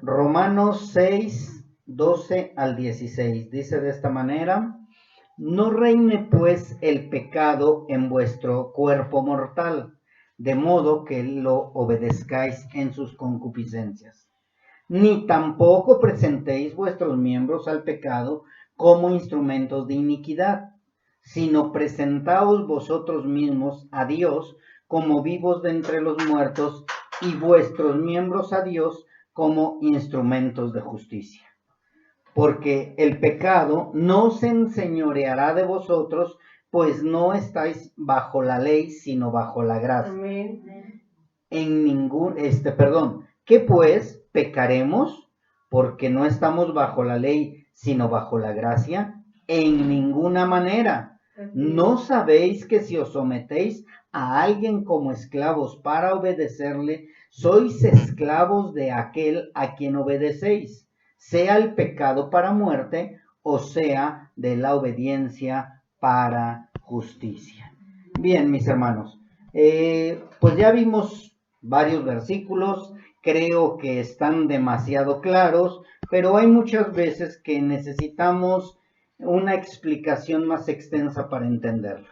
Romanos 6, 12 al 16. Dice de esta manera: no reine pues el pecado en vuestro cuerpo mortal, de modo que lo obedezcáis en sus concupiscencias. Ni tampoco presentéis vuestros miembros al pecado como instrumentos de iniquidad, sino presentaos vosotros mismos a Dios como vivos de entre los muertos, y vuestros miembros a Dios como instrumentos de justicia. Porque el pecado no se enseñoreará de vosotros, pues no estáis bajo la ley, sino bajo la gracia. Amén. ¿Qué pues? ¿Pecaremos porque no estamos bajo la ley, sino bajo la gracia? En ninguna manera. ¿No sabéis que si os sometéis a alguien como esclavos para obedecerle, sois esclavos de aquel a quien obedecéis, sea el pecado para muerte o sea de la obediencia para justicia? Bien, mis hermanos, pues ya vimos varios versículos, creo que están demasiado claros, pero hay muchas veces que necesitamos una explicación más extensa para entenderlo.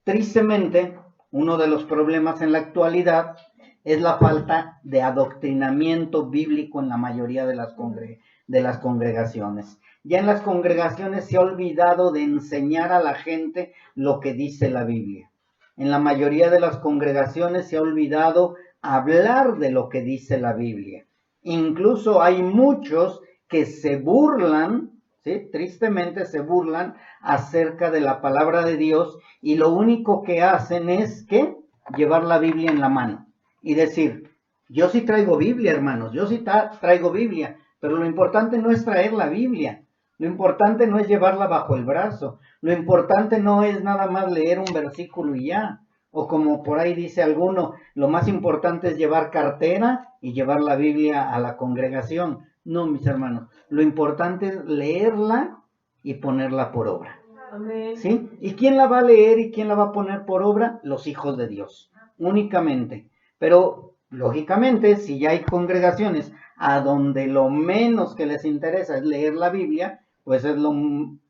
Tristemente, uno de los problemas en la actualidad es la falta de adoctrinamiento bíblico en la mayoría de las congregaciones. Ya en las congregaciones se ha olvidado de enseñar a la gente lo que dice la Biblia. En la mayoría de las congregaciones se ha olvidado hablar de lo que dice la Biblia. Incluso hay muchos que se burlan, ¿sí? Tristemente se burlan acerca de la palabra de Dios, y lo único que hacen es que llevar la Biblia en la mano y decir: yo sí traigo Biblia, hermanos, yo sí traigo Biblia, pero lo importante no es traer la Biblia, lo importante no es llevarla bajo el brazo, lo importante no es nada más leer un versículo y ya, o como por ahí dice alguno, lo más importante es llevar cartera y llevar la Biblia a la congregación. No, mis hermanos, lo importante es leerla y ponerla por obra. Amén. ¿Sí? ¿Y quién la va a leer y quién la va a poner por obra? Los hijos de Dios, únicamente. Pero, lógicamente, si ya hay congregaciones a donde lo menos que les interesa es leer la Biblia, pues es lo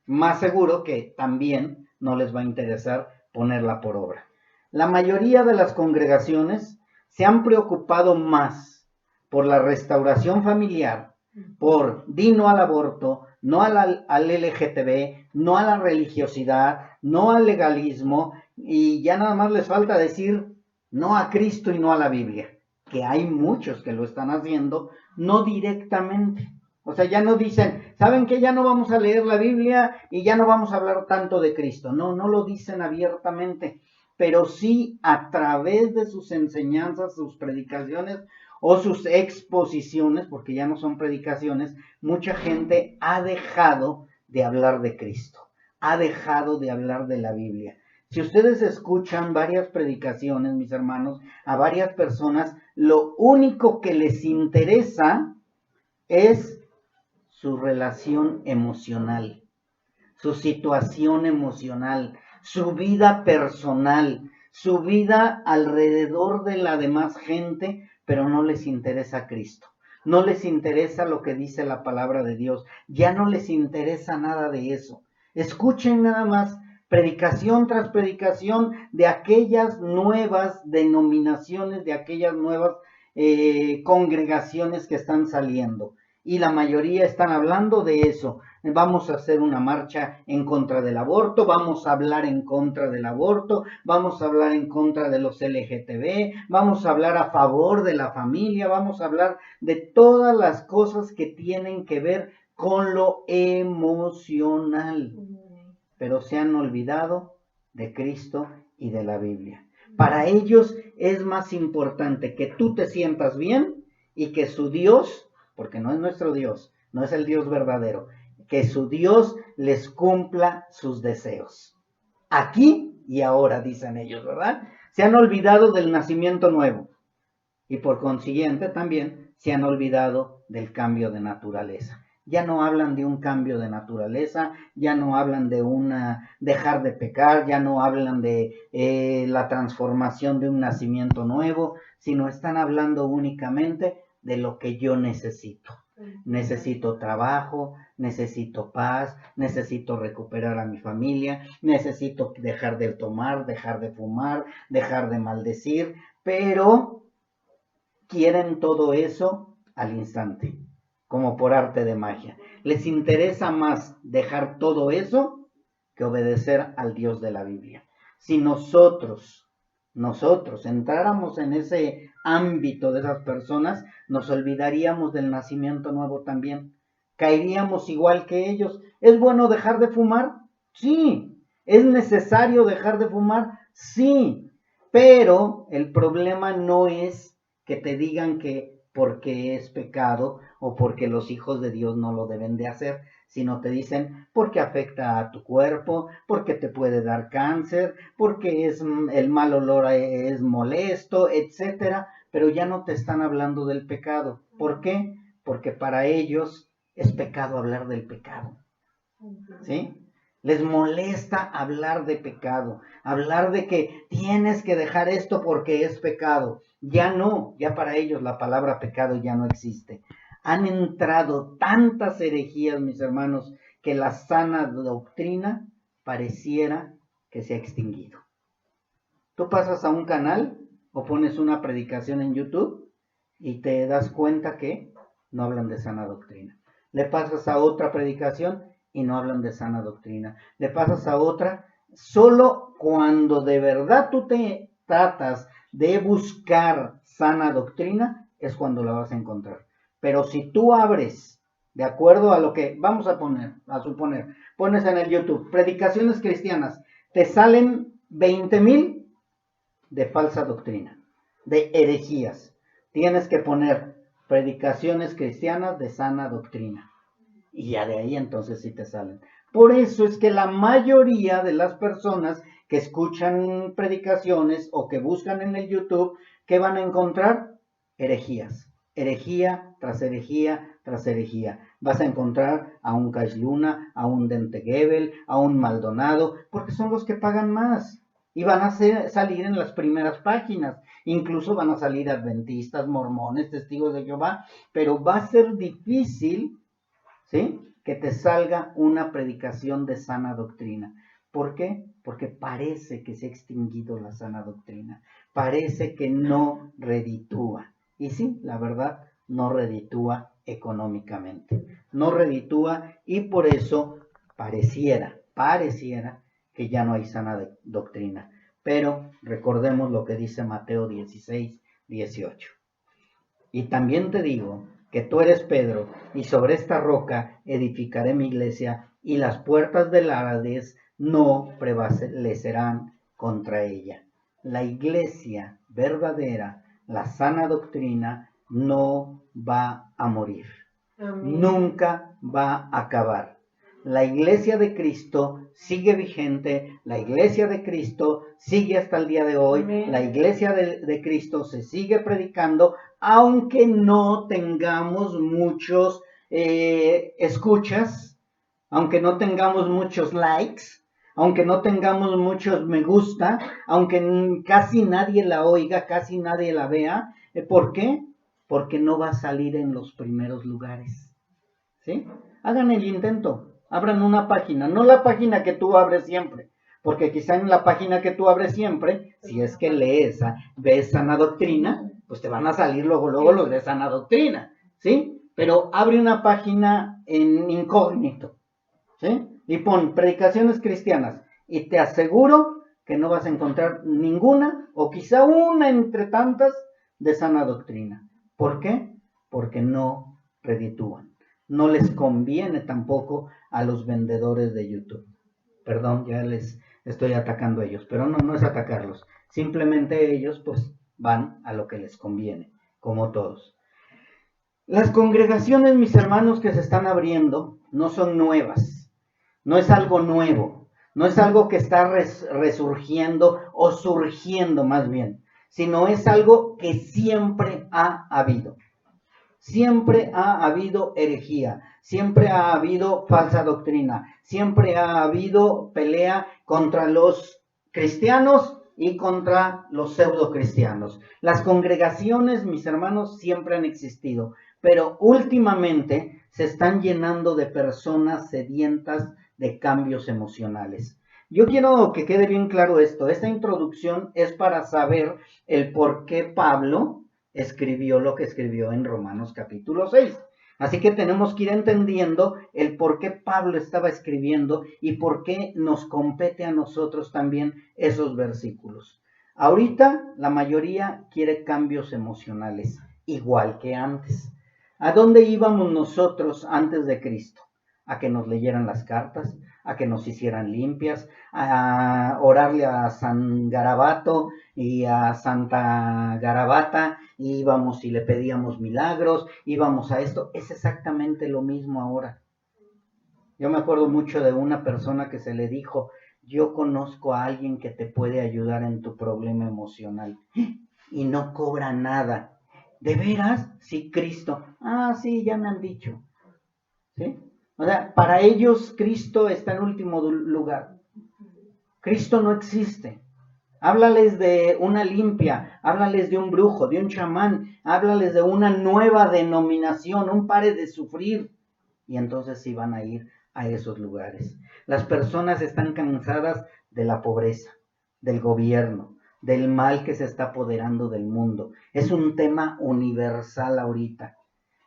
más seguro que también no les va a interesar ponerla por obra. La mayoría de las congregaciones se han preocupado más por la restauración familiar, por no al aborto, no al LGTB, no a la religiosidad, no al legalismo, y ya nada más les falta decir no a Cristo y no a la Biblia, que hay muchos que lo están haciendo, no directamente. O sea, ya no dicen, ¿saben qué? Ya no vamos a leer la Biblia y ya no vamos a hablar tanto de Cristo. No, no lo dicen abiertamente, pero sí a través de sus enseñanzas, sus predicaciones o sus exposiciones, porque ya no son predicaciones, mucha gente ha dejado de hablar de Cristo, ha dejado de hablar de la Biblia. Si ustedes escuchan varias predicaciones, mis hermanos, a varias personas, lo único que les interesa es su relación emocional, su situación emocional, su vida personal, su vida alrededor de la demás gente, pero no les interesa Cristo. No les interesa lo que dice la palabra de Dios. Ya no les interesa nada de eso. Escuchen nada más predicación tras predicación de aquellas nuevas denominaciones, de aquellas nuevas congregaciones que están saliendo. Y la mayoría están hablando de eso. Vamos a hacer una marcha en contra del aborto, vamos a hablar en contra del aborto, vamos a hablar en contra de los LGTB, vamos a hablar a favor de la familia, vamos a hablar de todas las cosas que tienen que ver con lo emocional. Pero se han olvidado de Cristo y de la Biblia. Para ellos es más importante que tú te sientas bien y que su Dios, porque no es nuestro Dios, no es el Dios verdadero, que su Dios les cumpla sus deseos. Aquí y ahora, dicen ellos, ¿verdad? Se han olvidado del nacimiento nuevo y por consiguiente también se han olvidado del cambio de naturaleza. Ya no hablan de un cambio de naturaleza, ya no hablan de dejar de pecar, ya no hablan de la transformación de un nacimiento nuevo, sino están hablando únicamente de lo que yo necesito. Necesito trabajo, necesito paz, necesito recuperar a mi familia, necesito dejar de tomar, dejar de fumar, dejar de maldecir, pero quieren todo eso al instante, como por arte de magia. Les interesa más dejar todo eso que obedecer al Dios de la Biblia. Si nosotros entráramos en ese ámbito de esas personas, nos olvidaríamos del nacimiento nuevo también. Caeríamos igual que ellos. ¿Es bueno dejar de fumar? Sí. ¿Es necesario dejar de fumar? Sí. Pero el problema no es que te digan que porque es pecado o porque los hijos de Dios no lo deben de hacer, sino te dicen porque afecta a tu cuerpo, porque te puede dar cáncer, porque el mal olor es molesto, etcétera, pero ya no te están hablando del pecado. ¿Por qué? Porque para ellos es pecado hablar del pecado. ¿Sí? Les molesta hablar de pecado, hablar de que tienes que dejar esto porque es pecado. Ya no, ya para ellos la palabra pecado ya no existe. Han entrado tantas herejías, mis hermanos, que la sana doctrina pareciera que se ha extinguido. Tú pasas a un canal o pones una predicación en YouTube y te das cuenta que no hablan de sana doctrina. Le pasas a otra predicación y no hablan de sana doctrina. Le pasas a otra, solo cuando de verdad tú te tratas de buscar sana doctrina, es cuando la vas a encontrar. Pero si tú abres, de acuerdo a lo que vamos a suponer, pones en el YouTube, predicaciones cristianas, te salen 20,000 de falsa doctrina, de herejías. Tienes que poner predicaciones cristianas de sana doctrina. Y ya de ahí entonces sí te salen. Por eso es que la mayoría de las personas que escuchan predicaciones o que buscan en el YouTube, ¿qué van a encontrar? Herejías. Herejía tras herejía tras herejía. Vas a encontrar a un Cash Luna, a un Dente Gebel, a un Maldonado, porque son los que pagan más. Y van a salir en las primeras páginas. Incluso van a salir adventistas, mormones, testigos de Jehová. Pero va a ser difícil, ¿sí?, que te salga una predicación de sana doctrina. ¿Por qué? Porque parece que se ha extinguido la sana doctrina. Parece que no reditúa. Y sí, la verdad, no reditúa económicamente. No reditúa y por eso pareciera que ya no hay sana doctrina. Pero recordemos lo que dice Mateo 16, 18. Y también te digo que tú eres Pedro, y sobre esta roca edificaré mi iglesia, y las puertas del Hades no prevalecerán contra ella. La iglesia verdadera, la sana doctrina, no va a morir. Amén. Nunca va a acabar. La iglesia de Cristo sigue vigente, la iglesia de Cristo sigue hasta el día de hoy, amén. La iglesia de Cristo se sigue predicando, aunque no tengamos muchos escuchas, aunque no tengamos muchos likes, aunque no tengamos muchos me gusta, aunque casi nadie la oiga, casi nadie la vea. ¿Por qué? Porque no va a salir en los primeros lugares. ¿Sí? Hagan el intento. Abran una página, no la página que tú abres siempre, porque quizá en la página que tú abres siempre, si es que ves sana doctrina, pues te van a salir luego los de sana doctrina, ¿sí? Pero abre una página en incógnito, ¿sí? Y pon predicaciones cristianas, y te aseguro que no vas a encontrar ninguna, o quizá una entre tantas, de sana doctrina. ¿Por qué? Porque no reditúan. No les conviene tampoco a los vendedores de YouTube. Perdón, ya les estoy atacando a ellos, pero no es atacarlos. Simplemente ellos pues van a lo que les conviene, como todos. Las congregaciones, mis hermanos, que se están abriendo no son nuevas. No es algo nuevo. No es algo que está resurgiendo o surgiendo más bien, sino es algo que siempre ha habido. Siempre ha habido herejía, siempre ha habido falsa doctrina, siempre ha habido pelea contra los cristianos y contra los pseudocristianos. Las congregaciones, mis hermanos, siempre han existido, pero últimamente se están llenando de personas sedientas de cambios emocionales. Yo quiero que quede bien claro esto. Esta introducción es para saber el por qué Pablo escribió lo que escribió en Romanos capítulo 6. Así que tenemos que ir entendiendo el por qué Pablo estaba escribiendo y por qué nos compete a nosotros también esos versículos. Ahorita la mayoría quiere cambios emocionales, igual que antes. ¿A dónde íbamos nosotros antes de Cristo? A que nos leyeran las cartas, a que nos hicieran limpias, a orarle a San Garabato y a Santa Garabata, íbamos y le pedíamos milagros, íbamos a esto. Es exactamente lo mismo ahora. Yo me acuerdo mucho de una persona que se le dijo: yo conozco a alguien que te puede ayudar en tu problema emocional y no cobra nada. ¿De veras? Sí, Cristo. Ah, sí, ya me han dicho. ¿Sí? O sea, para ellos Cristo está en último lugar. Cristo no existe. Háblales de una limpia, háblales de un brujo, de un chamán, háblales de una nueva denominación, un pare de sufrir. Y entonces sí van a ir a esos lugares. Las personas están cansadas de la pobreza, del gobierno, del mal que se está apoderando del mundo. Es un tema universal ahorita.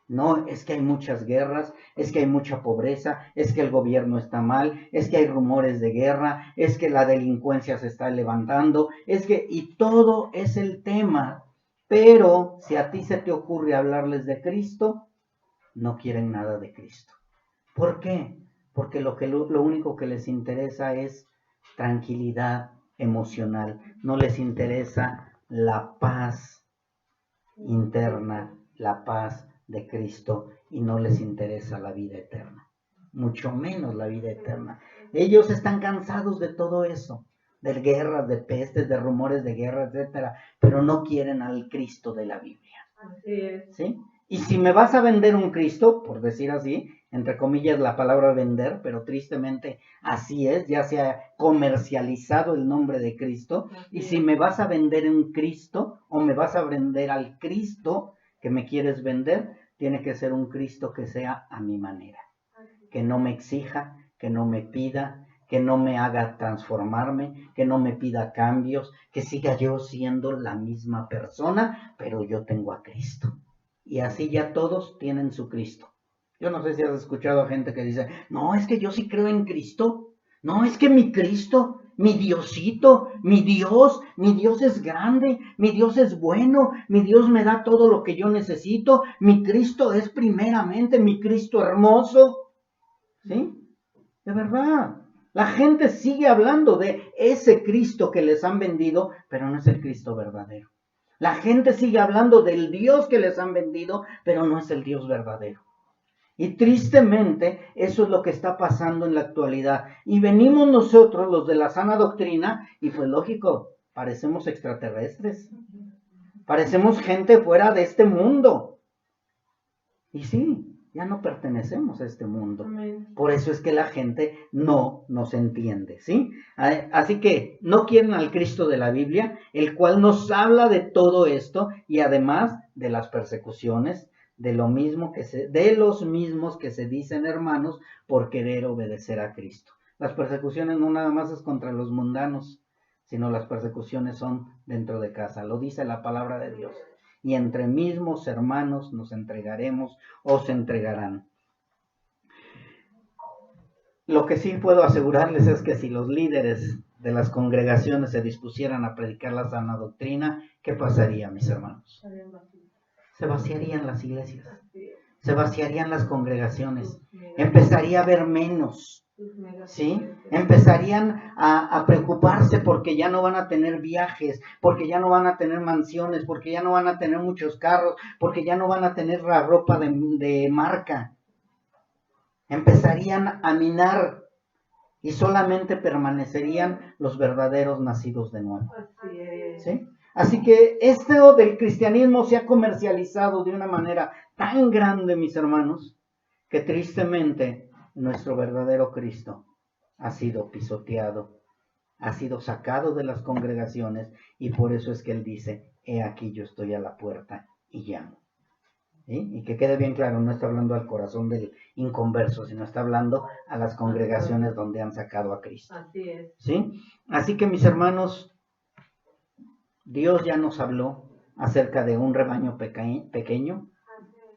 No, es que hay muchas guerras, es que hay mucha pobreza, es que el gobierno está mal, es que hay rumores de guerra, es que la delincuencia se está levantando, y todo es el tema. Pero si a ti se te ocurre hablarles de Cristo, no quieren nada de Cristo. ¿Por qué? Porque lo único que les interesa es tranquilidad emocional, no les interesa la paz interna, la paz de Cristo, y no les interesa la vida eterna, mucho menos la vida eterna. Ellos están cansados de todo eso, de guerras, de pestes, de rumores de guerra, etcétera, pero no quieren al Cristo de la Biblia. Así es. ¿Sí? Y si me vas a vender un Cristo, por decir así, entre comillas la palabra vender, pero tristemente así es, ya se ha comercializado el nombre de Cristo. Y si me vas a vender un Cristo o me vas a vender al Cristo que me quieres vender, tiene que ser un Cristo que sea a mi manera, que no me exija, que no me pida, que no me haga transformarme, que no me pida cambios, que siga yo siendo la misma persona, pero yo tengo a Cristo. Y así ya todos tienen su Cristo. Yo no sé si has escuchado a gente que dice: no, es que yo sí creo en Cristo. No, es que mi Cristo, mi Diosito, mi Dios es grande, mi Dios es bueno, mi Dios me da todo lo que yo necesito, mi Cristo es primeramente mi Cristo hermoso. ¿Sí? De verdad. La gente sigue hablando de ese Cristo que les han vendido, pero no es el Cristo verdadero. La gente sigue hablando del Dios que les han vendido, pero no es el Dios verdadero. Y tristemente eso es lo que está pasando en la actualidad. Y venimos nosotros, los de la sana doctrina, y pues lógico, parecemos extraterrestres. Parecemos gente fuera de este mundo. Y sí, ya no pertenecemos a este mundo. Por eso es que la gente no nos entiende, ¿sí? Así que no quieren al Cristo de la Biblia, el cual nos habla de todo esto y además de las persecuciones, de los mismos que se dicen hermanos por querer obedecer a Cristo. Las persecuciones no nada más es contra los mundanos, sino las persecuciones son dentro de casa. Lo dice la palabra de Dios. Y entre mismos hermanos nos entregaremos o se entregarán. Lo que sí puedo asegurarles es que si los líderes de las congregaciones se dispusieran a predicar la sana doctrina, ¿qué pasaría, mis hermanos? Se vaciarían las iglesias, se vaciarían las congregaciones, empezaría a haber menos. ¿Sí? Empezarían a preocuparse porque ya no van a tener viajes, porque ya no van a tener mansiones, porque ya no van a tener muchos carros, porque ya no van a tener la ropa de marca. Empezarían a minar y solamente permanecerían los verdaderos nacidos de nuevo. ¿Sí? Así que esto del cristianismo se ha comercializado de una manera tan grande, mis hermanos, que tristemente nuestro verdadero Cristo ha sido pisoteado ha sido sacado de las congregaciones y por eso es que él dice, he aquí yo estoy a la puerta y llamo. ¿Sí? Y que quede bien claro, no está hablando al corazón del inconverso, sino está hablando a las congregaciones donde han sacado a Cristo. Así es. ¿Sí? Así que mis hermanos, Dios ya nos habló acerca de un rebaño pequeño.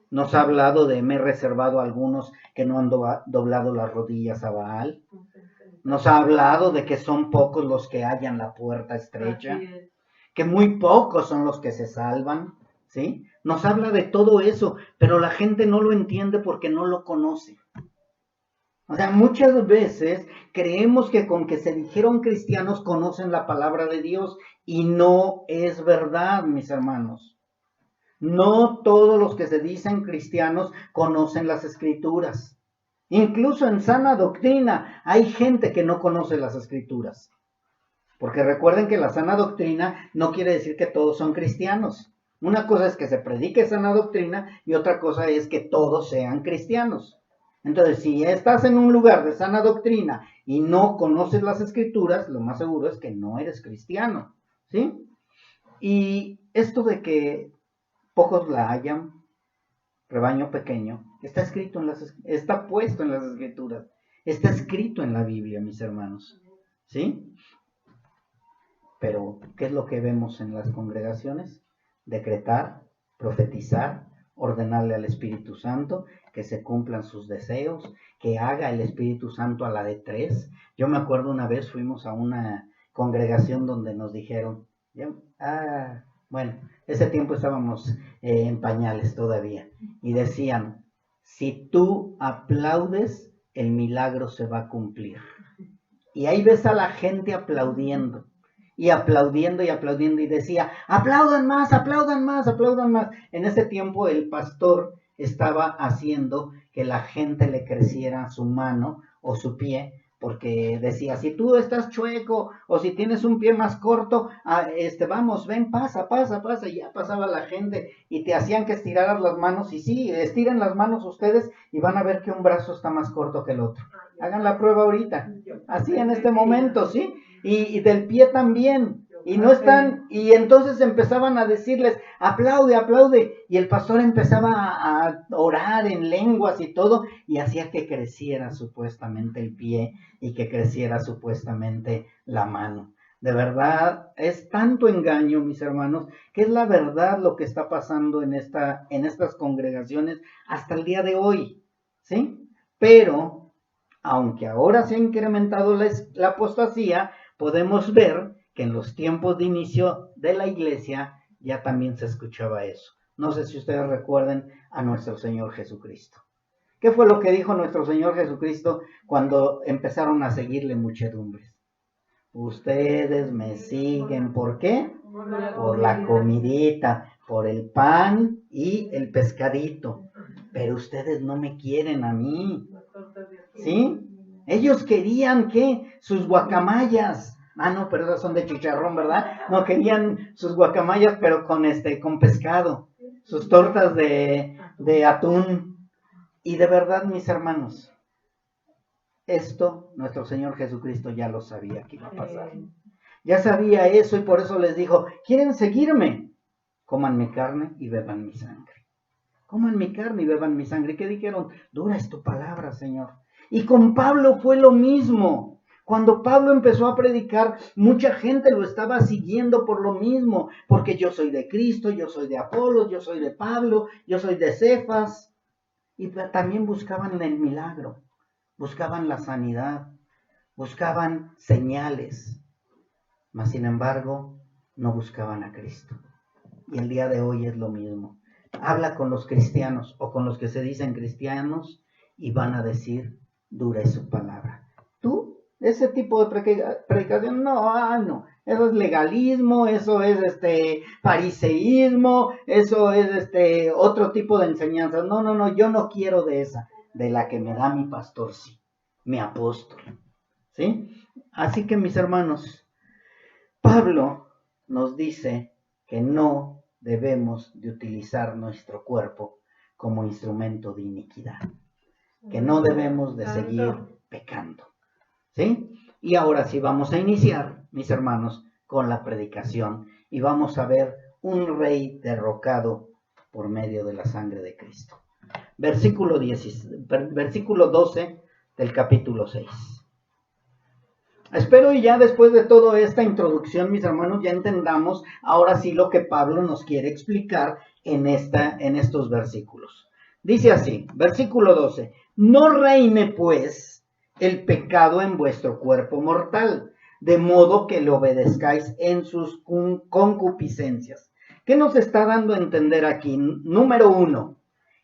Nos ha hablado de me he reservado a algunos que no han doblado las rodillas a Baal. Nos ha hablado de que son pocos los que hallan la puerta estrecha, que muy pocos son los que se salvan, ¿sí? Nos habla de todo eso, pero la gente no lo entiende porque no lo conoce. O sea, muchas veces creemos que con que se dijeron cristianos conocen la palabra de Dios y no es verdad, mis hermanos. No todos los que se dicen cristianos conocen las escrituras. Incluso en sana doctrina hay gente que no conoce las escrituras. Porque recuerden que la sana doctrina no quiere decir que todos son cristianos. Una cosa es que se predique sana doctrina y otra cosa es que todos sean cristianos. Entonces, si estás en un lugar de sana doctrina y no conoces las escrituras, lo más seguro es que no eres cristiano, ¿sí? Y esto de que pocos la hallan, rebaño pequeño, está puesto en las escrituras, está escrito en la Biblia, mis hermanos, ¿sí? Pero, ¿qué es lo que vemos en las congregaciones? Decretar, profetizar, ordenarle al Espíritu Santo que se cumplan sus deseos, que haga el Espíritu Santo a la de tres. Yo me acuerdo una vez fuimos a una congregación donde nos dijeron, bueno, ese tiempo estábamos en pañales todavía, y decían, si tú aplaudes, el milagro se va a cumplir. Y ahí ves a la gente aplaudiendo. Y aplaudiendo y aplaudiendo y decía, aplaudan más, aplaudan más, aplaudan más. En ese tiempo el pastor estaba haciendo que la gente le creciera su mano o su pie, porque decía, si tú estás chueco o si tienes un pie más corto, vamos, ven, pasa, pasa, pasa. Y ya pasaba la gente y te hacían que estiraras las manos. Y sí, estiren las manos ustedes y van a ver que un brazo está más corto que el otro. Hagan la prueba ahorita, así en este momento, ¿sí? Y del pie también, y no están, y entonces empezaban a decirles, aplaude, aplaude, y el pastor empezaba a orar en lenguas y todo, y hacía que creciera supuestamente el pie, y que creciera supuestamente la mano. De verdad, es tanto engaño, mis hermanos, que es la verdad lo que está pasando en estas congregaciones hasta el día de hoy, ¿sí? Pero, aunque ahora se ha incrementado la apostasía, podemos ver que en los tiempos de inicio de la iglesia ya también se escuchaba eso. No sé si ustedes recuerden a nuestro Señor Jesucristo. ¿Qué fue lo que dijo nuestro Señor Jesucristo cuando empezaron a seguirle muchedumbres? Ustedes me siguen, ¿por qué? Por la comidita, por el pan y el pescadito. Pero ustedes no me quieren a mí, ¿sí? Ellos querían, ¿qué? Sus guacamayas. No, pero esas son de chicharrón, ¿verdad? No, querían sus guacamayas, pero con pescado. Sus tortas de atún. Y de verdad, mis hermanos, esto nuestro Señor Jesucristo ya lo sabía que iba a pasar. Ya sabía eso y por eso les dijo, ¿quieren seguirme? Coman mi carne y beban mi sangre. Coman mi carne y beban mi sangre. ¿Qué dijeron? Dura es tu palabra, Señor. Y con Pablo fue lo mismo. Cuando Pablo empezó a predicar, mucha gente lo estaba siguiendo por lo mismo, porque yo soy de Cristo, yo soy de Apolos, yo soy de Pablo, yo soy de Cefas. Y también buscaban el milagro, buscaban la sanidad, buscaban señales, mas sin embargo no buscaban a Cristo. Y el día de hoy es lo mismo. Habla con los cristianos o con los que se dicen cristianos y van a decir, dura es su palabra. ¿Tú? Ese tipo de predicación, no. Eso es legalismo, eso es fariseísmo, eso es otro tipo de enseñanza. No, yo no quiero de esa, de la que me da mi pastor, sí, mi apóstol. ¿Sí? Así que mis hermanos, Pablo nos dice que no debemos de utilizar nuestro cuerpo como instrumento de iniquidad, que no debemos de seguir pecando, ¿sí? Y ahora sí vamos a iniciar, mis hermanos, con la predicación y vamos a ver un rey derrocado por medio de la sangre de Cristo. Versículo 12 del capítulo 6. Espero y ya después de toda esta introducción, mis hermanos, ya entendamos ahora sí lo que Pablo nos quiere explicar en estos versículos. Dice así, versículo 12, no reine pues el pecado en vuestro cuerpo mortal, de modo que le obedezcáis en sus concupiscencias. ¿Qué nos está dando a entender aquí? Número 1,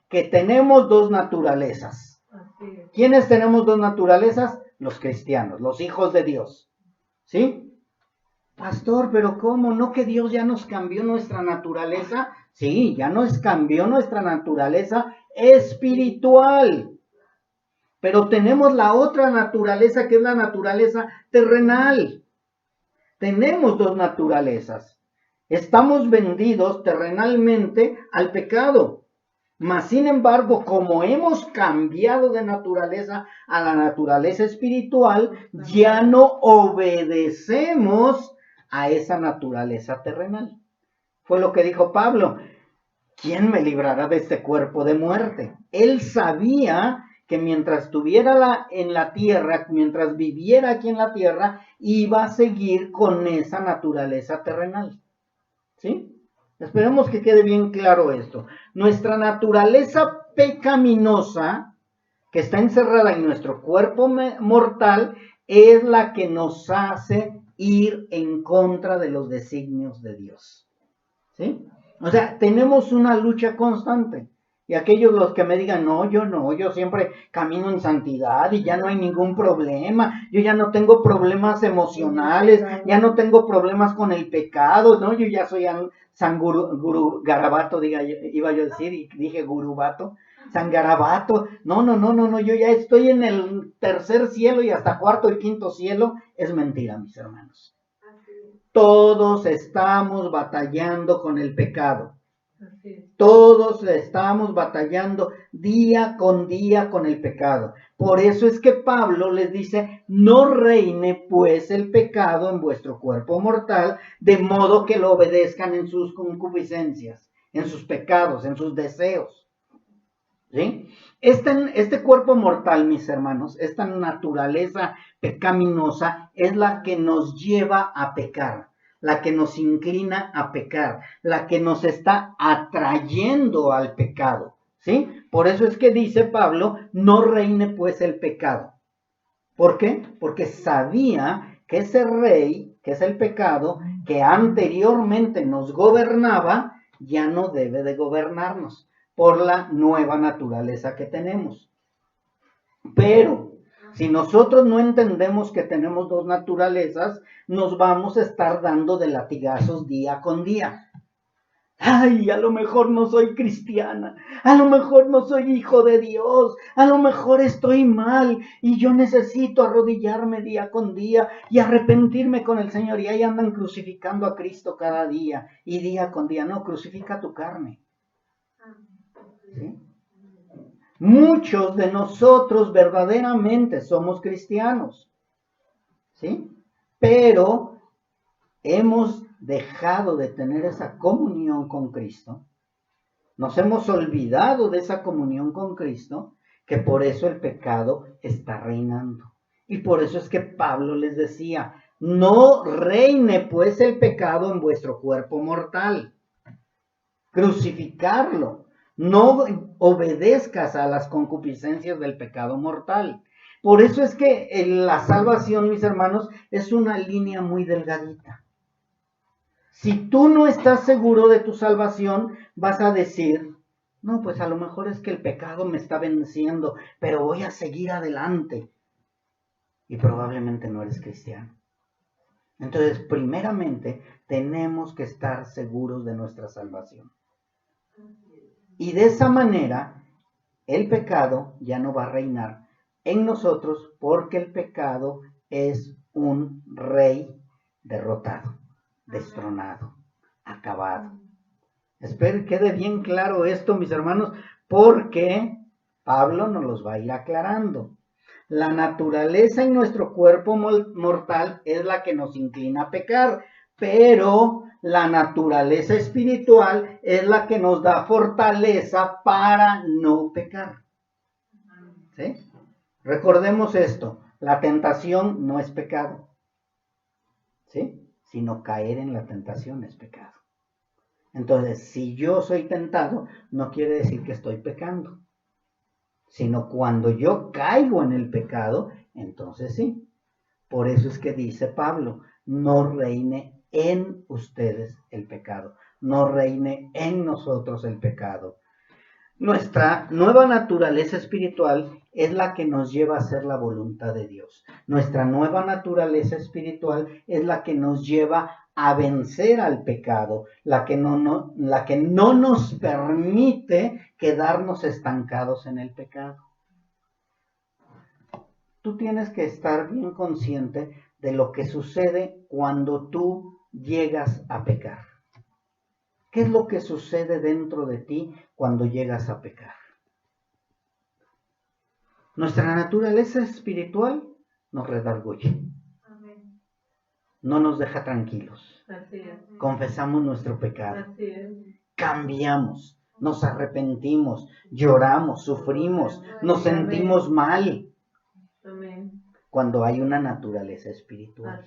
que tenemos dos naturalezas. ¿Quiénes tenemos dos naturalezas? Los cristianos, los hijos de Dios. ¿Sí? Pastor, pero ¿cómo? ¿No que Dios ya nos cambió nuestra naturaleza? Sí, ya nos cambió nuestra naturaleza espiritual. Pero tenemos la otra naturaleza que es la naturaleza terrenal. Tenemos dos naturalezas. Estamos vendidos terrenalmente al pecado. Mas, sin embargo, como hemos cambiado de naturaleza a la naturaleza espiritual, ya no obedecemos a esa naturaleza terrenal. Fue lo que dijo Pablo. ¿Quién me librará de este cuerpo de muerte? Él sabía que mientras estuviera en la tierra, mientras viviera aquí en la tierra, iba a seguir con esa naturaleza terrenal. ¿Sí? Esperemos que quede bien claro esto. Nuestra naturaleza pecaminosa, que está encerrada en nuestro cuerpo mortal, es la que nos hace ir en contra de los designios de Dios. ¿Sí? O sea, tenemos una lucha constante. Y aquellos los que me digan, no, yo siempre camino en santidad y ya no hay ningún problema, yo ya no tengo problemas emocionales, ya no tengo problemas con el pecado, no, yo ya soy San Guru Garabato, iba yo a decir, y dije Gurubato, San Garabato, no, yo ya estoy en el tercer cielo y hasta cuarto y quinto cielo, es mentira, mis hermanos. Todos estamos batallando con el pecado. Todos estamos batallando día con el pecado. Por eso es que Pablo les dice, no reine pues el pecado en vuestro cuerpo mortal, de modo que lo obedezcan en sus concupiscencias, en sus pecados, en sus deseos. ¿Sí? Este cuerpo mortal, mis hermanos, esta naturaleza pecaminosa es la que nos lleva a pecar, la que nos inclina a pecar, la que nos está atrayendo al pecado, ¿sí? Por eso es que dice Pablo, no reine pues el pecado. ¿Por qué? Porque sabía que ese rey, que es el pecado, que anteriormente nos gobernaba, ya no debe de gobernarnos por la nueva naturaleza que tenemos. Pero si nosotros no entendemos que tenemos dos naturalezas, nos vamos a estar dando de latigazos día con día. Ay, a lo mejor no soy cristiana, a lo mejor no soy hijo de Dios, a lo mejor estoy mal y yo necesito arrodillarme día con día y arrepentirme con el Señor. Y ahí andan crucificando a Cristo cada día y día con día. No, crucifica tu carne. ¿Sí? Muchos de nosotros verdaderamente somos cristianos, ¿sí? Pero hemos dejado de tener esa comunión con Cristo, nos hemos olvidado de esa comunión con Cristo, que por eso el pecado está reinando. Y por eso es que Pablo les decía, no reine pues el pecado en vuestro cuerpo mortal, crucificarlo. No obedezcas a las concupiscencias del pecado mortal. Por eso es que la salvación, mis hermanos, es una línea muy delgadita. Si tú no estás seguro de tu salvación, vas a decir, no, pues a lo mejor es que el pecado me está venciendo, pero voy a seguir adelante. Y probablemente no eres cristiano. Entonces, primeramente, tenemos que estar seguros de nuestra salvación. Y de esa manera, el pecado ya no va a reinar en nosotros porque el pecado es un rey derrotado, destronado, acabado. Espero que quede bien claro esto, mis hermanos, porque Pablo nos los va a ir aclarando. La naturaleza en nuestro cuerpo mortal es la que nos inclina a pecar, pero la naturaleza espiritual es la que nos da fortaleza para no pecar. ¿Sí? Recordemos esto, la tentación no es pecado, ¿sí? Sino caer en la tentación es pecado. Entonces, si yo soy tentado, no quiere decir que estoy pecando, sino cuando yo caigo en el pecado, entonces sí. Por eso es que dice Pablo, no reine en ustedes el pecado, no reine en nosotros el pecado. Nuestra nueva naturaleza espiritual es la que nos lleva a hacer la voluntad de Dios. Nuestra nueva naturaleza espiritual es la que nos lleva a vencer al pecado, la que no nos permite quedarnos estancados en el pecado. Tú tienes que estar bien consciente de lo que sucede cuando tú llegas a pecar. ¿Qué es lo que sucede dentro de ti cuando llegas a pecar? Nuestra naturaleza espiritual nos redarguye. No nos deja tranquilos. Confesamos nuestro pecado. Cambiamos, nos arrepentimos, lloramos, sufrimos, nos sentimos mal. Cuando hay una naturaleza espiritual.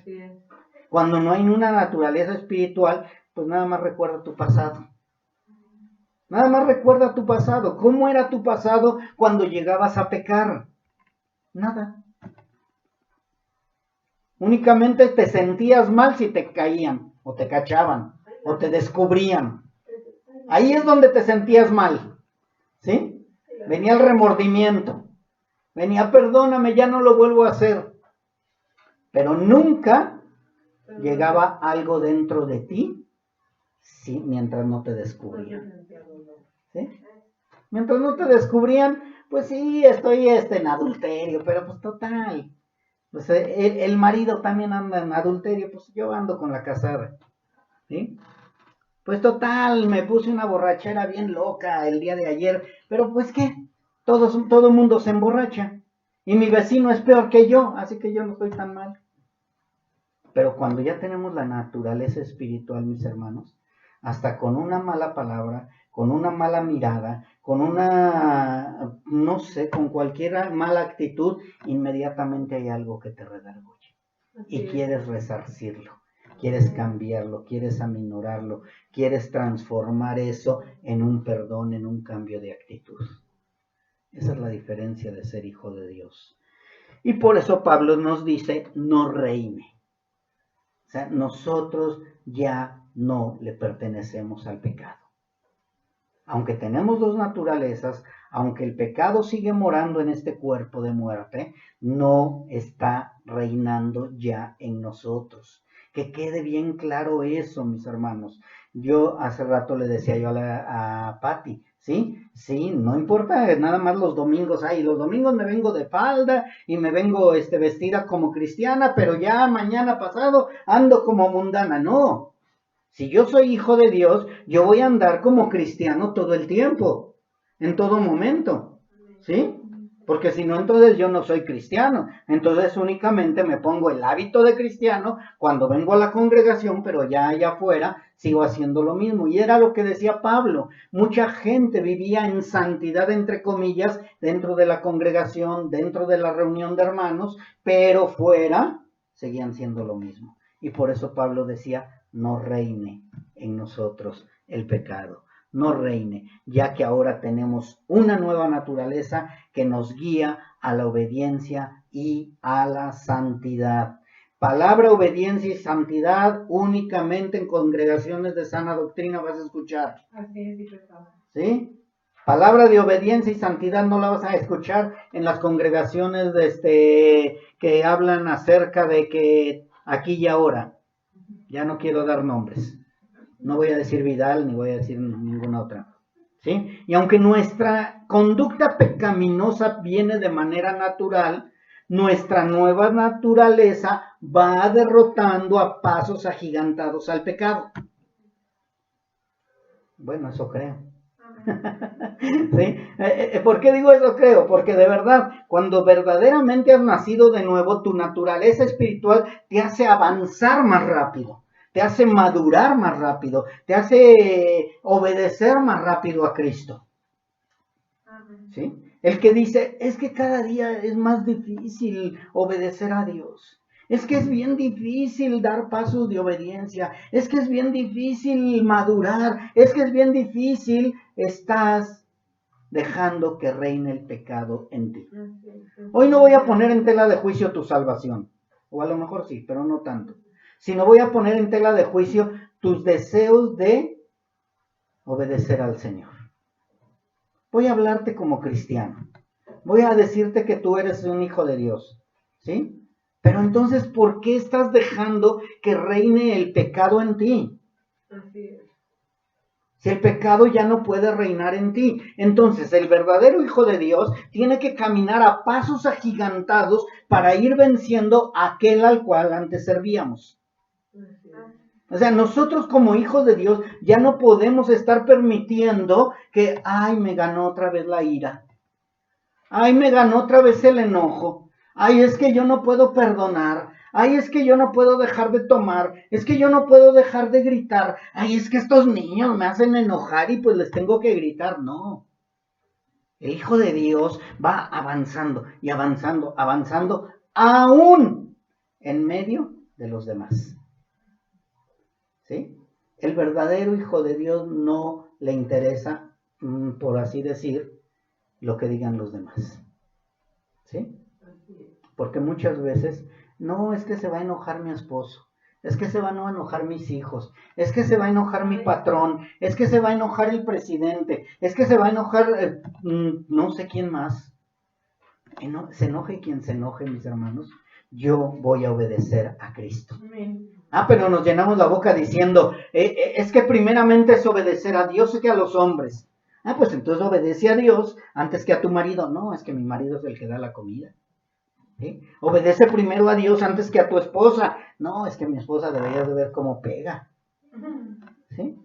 Cuando no hay una naturaleza espiritual, pues nada más recuerda tu pasado. Nada más recuerda tu pasado. ¿Cómo era tu pasado cuando llegabas a pecar? Nada. Únicamente te sentías mal si te caían, o te cachaban, o te descubrían. Ahí es donde te sentías mal. ¿Sí? Venía el remordimiento. Venía, perdóname, ya no lo vuelvo a hacer. Pero nunca llegaba algo dentro de ti, sí, mientras no te descubrían. ¿Sí? Mientras no te descubrían, pues sí, estoy en adulterio, pero pues total. Pues el marido también anda en adulterio, pues yo ando con la casada. ¿Sí? Pues total, me puse una borrachera bien loca el día de ayer, pero pues qué, todo mundo se emborracha. Y mi vecino es peor que yo, así que yo no estoy tan mal. Pero cuando ya tenemos la naturaleza espiritual, mis hermanos, hasta con una mala palabra, con una mala mirada, con una, no sé, con cualquier mala actitud, inmediatamente hay algo que te redarguye. Y quieres resarcirlo, quieres cambiarlo, quieres aminorarlo, quieres transformar eso en un perdón, en un cambio de actitud. Esa es la diferencia de ser hijo de Dios. Y por eso Pablo nos dice, no reine. O sea, nosotros ya no le pertenecemos al pecado. Aunque tenemos dos naturalezas, aunque el pecado sigue morando en este cuerpo de muerte, no está reinando ya en nosotros. Que quede bien claro eso, mis hermanos. Yo hace rato le decía yo a Patti, ¿sí? Sí, no importa, nada más los domingos. Los domingos me vengo de falda y me vengo vestida como cristiana, pero ya mañana pasado ando como mundana. No. Si yo soy hijo de Dios, yo voy a andar como cristiano todo el tiempo, en todo momento, ¿sí? Porque si no, entonces yo no soy cristiano. Entonces únicamente me pongo el hábito de cristiano cuando vengo a la congregación, pero ya allá afuera sigo haciendo lo mismo. Y era lo que decía Pablo. Mucha gente vivía en santidad, entre comillas, dentro de la congregación, dentro de la reunión de hermanos, pero fuera seguían siendo lo mismo. Y por eso Pablo decía, no reine en nosotros el pecado, no reine, ya que ahora tenemos una nueva naturaleza que nos guía a la obediencia y a la santidad. Palabra obediencia y santidad únicamente en congregaciones de sana doctrina vas a escuchar. ¿Sí? Palabra de obediencia y santidad no la vas a escuchar en las congregaciones que hablan acerca de que aquí y ahora. Ya no quiero dar nombres. No voy a decir Vidal ni voy a decir ninguna otra. ¿Sí? Y aunque nuestra conducta pecaminosa viene de manera natural, nuestra nueva naturaleza va derrotando a pasos agigantados al pecado. Bueno, eso creo. ¿Sí? ¿Por qué digo eso? Creo, porque de verdad, cuando verdaderamente has nacido de nuevo, tu naturaleza espiritual te hace avanzar más rápido, te hace madurar más rápido, te hace obedecer más rápido a Cristo. ¿Sí? El que dice, es que cada día es más difícil obedecer a Dios. Es que es bien difícil dar pasos de obediencia. Es que es bien difícil madurar. Es que es bien difícil. Estás dejando que reine el pecado en ti. Hoy no voy a poner en tela de juicio tu salvación. O a lo mejor sí, pero no tanto. Sino voy a poner en tela de juicio tus deseos de obedecer al Señor. Voy a hablarte como cristiano. Voy a decirte que tú eres un hijo de Dios. ¿Sí? Pero entonces, ¿por qué estás dejando que reine el pecado en ti? Así es. Si el pecado ya no puede reinar en ti. Entonces, el verdadero hijo de Dios tiene que caminar a pasos agigantados para ir venciendo a aquel al cual antes servíamos. O sea, nosotros como hijos de Dios ya no podemos estar permitiendo que, ay, me ganó otra vez la ira. Ay, me ganó otra vez el enojo. Ay, es que yo no puedo perdonar. Ay, es que yo no puedo dejar de tomar. Es que yo no puedo dejar de gritar. Ay, es que estos niños me hacen enojar y pues les tengo que gritar. No. El Hijo de Dios va avanzando y avanzando, avanzando, aún en medio de los demás. ¿Sí? El verdadero Hijo de Dios no le interesa, por así decir, lo que digan los demás. ¿Sí? Porque muchas veces, no, es que se va a enojar mi esposo, es que se van a enojar mis hijos, es que se va a enojar mi patrón, es que se va a enojar el presidente, es que se va a enojar no sé quién más. Se enoje quien se enoje, mis hermanos, yo voy a obedecer a Cristo. Pero nos llenamos la boca diciendo, es que primeramente es obedecer a Dios que a los hombres. Pues entonces obedece a Dios antes que a tu marido. No, es que mi marido es el que da la comida. ¿Sí? Obedece primero a Dios antes que a tu esposa. No, es que mi esposa debería de ver cómo pega. ¿Sí?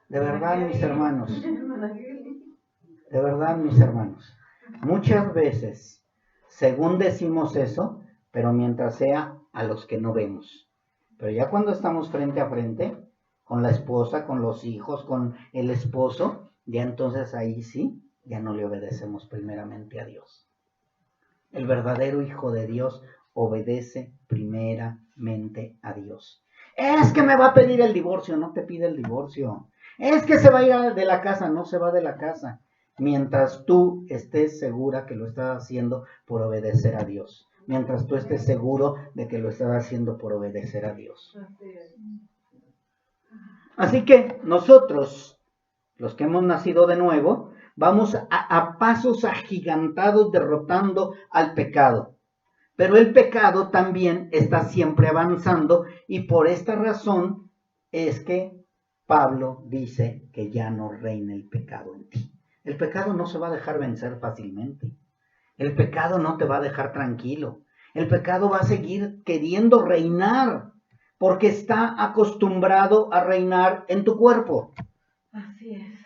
De verdad, mis hermanos. De verdad, mis hermanos. Muchas veces, según decimos eso, pero mientras sea a los que no vemos. Pero ya cuando estamos frente a frente, con la esposa, con los hijos, con el esposo, ya entonces ahí sí, ya no le obedecemos primeramente a Dios. El verdadero hijo de Dios obedece primeramente a Dios. Es que me va a pedir el divorcio, no te pide el divorcio. Es que se va a ir de la casa, no se va de la casa. Mientras tú estés segura que lo estás haciendo por obedecer a Dios. Mientras tú estés seguro de que lo estás haciendo por obedecer a Dios. Así que nosotros, los que hemos nacido de nuevo, vamos a pasos agigantados derrotando al pecado. Pero el pecado también está siempre avanzando y por esta razón es que Pablo dice que ya no reina el pecado en ti. El pecado no se va a dejar vencer fácilmente. El pecado no te va a dejar tranquilo. El pecado va a seguir queriendo reinar porque está acostumbrado a reinar en tu cuerpo. Así es.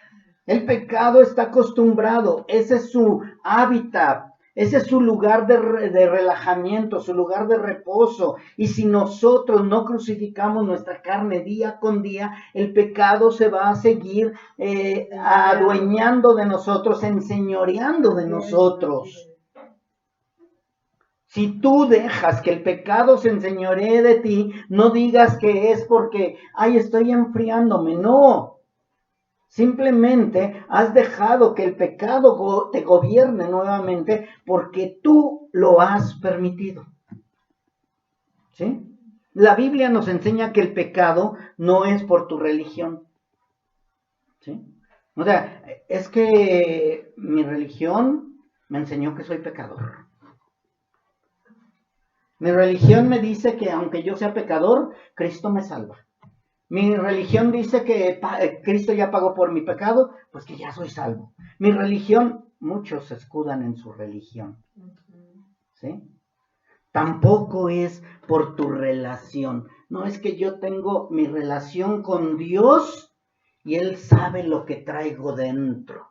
El pecado está acostumbrado, ese es su hábitat, ese es su lugar de relajamiento, su lugar de reposo. Y si nosotros no crucificamos nuestra carne día con día, el pecado se va a seguir adueñando de nosotros, enseñoreando de nosotros. Si tú dejas que el pecado se enseñoree de ti, no digas que es porque, ay, estoy enfriándome. No. Simplemente has dejado que el pecado te gobierne nuevamente porque tú lo has permitido. ¿Sí? La Biblia nos enseña que el pecado no es por tu religión. ¿Sí? O sea, es que mi religión me enseñó que soy pecador. Mi religión me dice que aunque yo sea pecador, Cristo me salva. Mi religión dice que Cristo ya pagó por mi pecado, pues que ya soy salvo. Mi religión, muchos se escudan en su religión. ¿Sí? Tampoco es por tu relación. No es que yo tengo mi relación con Dios y Él sabe lo que traigo dentro.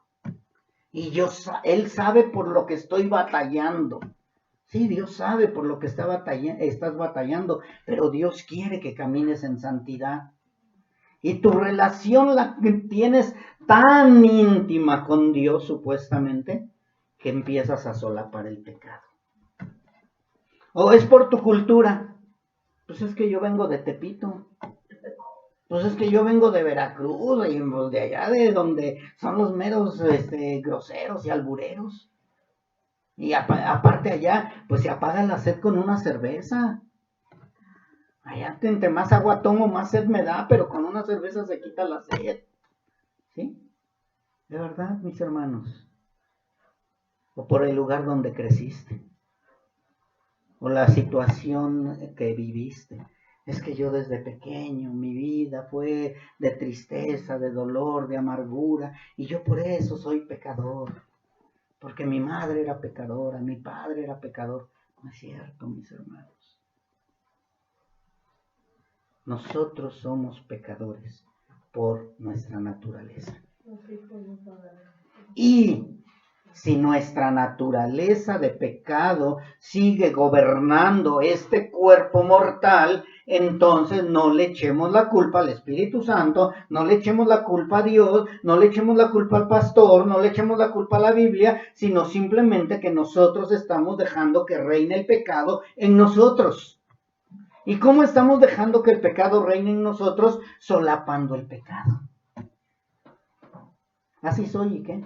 Y Él sabe por lo que estoy batallando. Sí, Dios sabe por lo que estás batallando, pero Dios quiere que camines en santidad. Y tu relación la tienes tan íntima con Dios, supuestamente, que empiezas a solapar el pecado. O es por tu cultura. Pues es que yo vengo de Tepito. Pues es que yo vengo de Veracruz, y de allá de donde son los meros groseros y albureros. Y aparte allá, pues se apaga la sed con una cerveza. Allá entre más agua tomo, más sed me da, pero con una cerveza se quita la sed. ¿Sí? De verdad, mis hermanos. O por el lugar donde creciste. O la situación que viviste. Es que yo desde pequeño, mi vida fue de tristeza, de dolor, de amargura, y yo por eso soy pecador. Porque mi madre era pecadora, mi padre era pecador. No es cierto, mis hermanos. Nosotros somos pecadores por nuestra naturaleza. Y si nuestra naturaleza de pecado sigue gobernando este cuerpo mortal, entonces no le echemos la culpa al Espíritu Santo, no le echemos la culpa a Dios, no le echemos la culpa al pastor, no le echemos la culpa a la Biblia, sino simplemente que nosotros estamos dejando que reine el pecado en nosotros. ¿Y cómo estamos dejando que el pecado reine en nosotros? Solapando el pecado. Así soy, ¿y qué?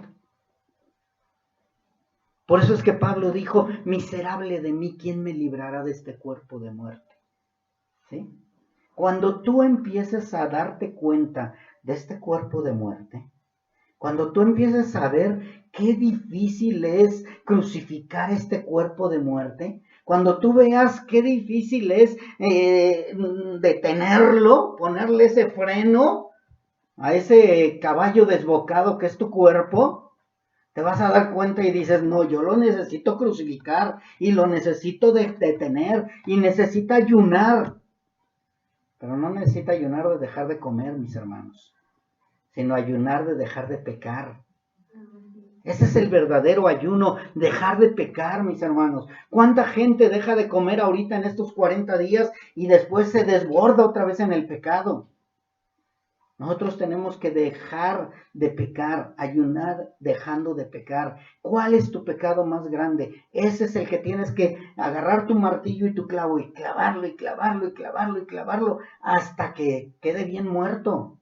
Por eso es que Pablo dijo, miserable de mí, ¿quién me librará de este cuerpo de muerte? ¿Sí? Cuando tú empieces a darte cuenta de este cuerpo de muerte, cuando tú empieces a ver qué difícil es crucificar este cuerpo de muerte, cuando tú veas qué difícil es detenerlo, ponerle ese freno a ese caballo desbocado que es tu cuerpo, te vas a dar cuenta y dices, no, yo lo necesito crucificar y lo necesito detener y necesita ayunar. Pero no necesita ayunar de dejar de comer, mis hermanos, sino ayunar de dejar de pecar. Ese es el verdadero ayuno, dejar de pecar, mis hermanos. ¿Cuánta gente deja de comer ahorita en estos 40 días y después se desborda otra vez en el pecado? Nosotros tenemos que dejar de pecar, ayunar dejando de pecar. ¿Cuál es tu pecado más grande? Ese es el que tienes que agarrar tu martillo y tu clavo y clavarlo y clavarlo y clavarlo y clavarlo hasta que quede bien muerto.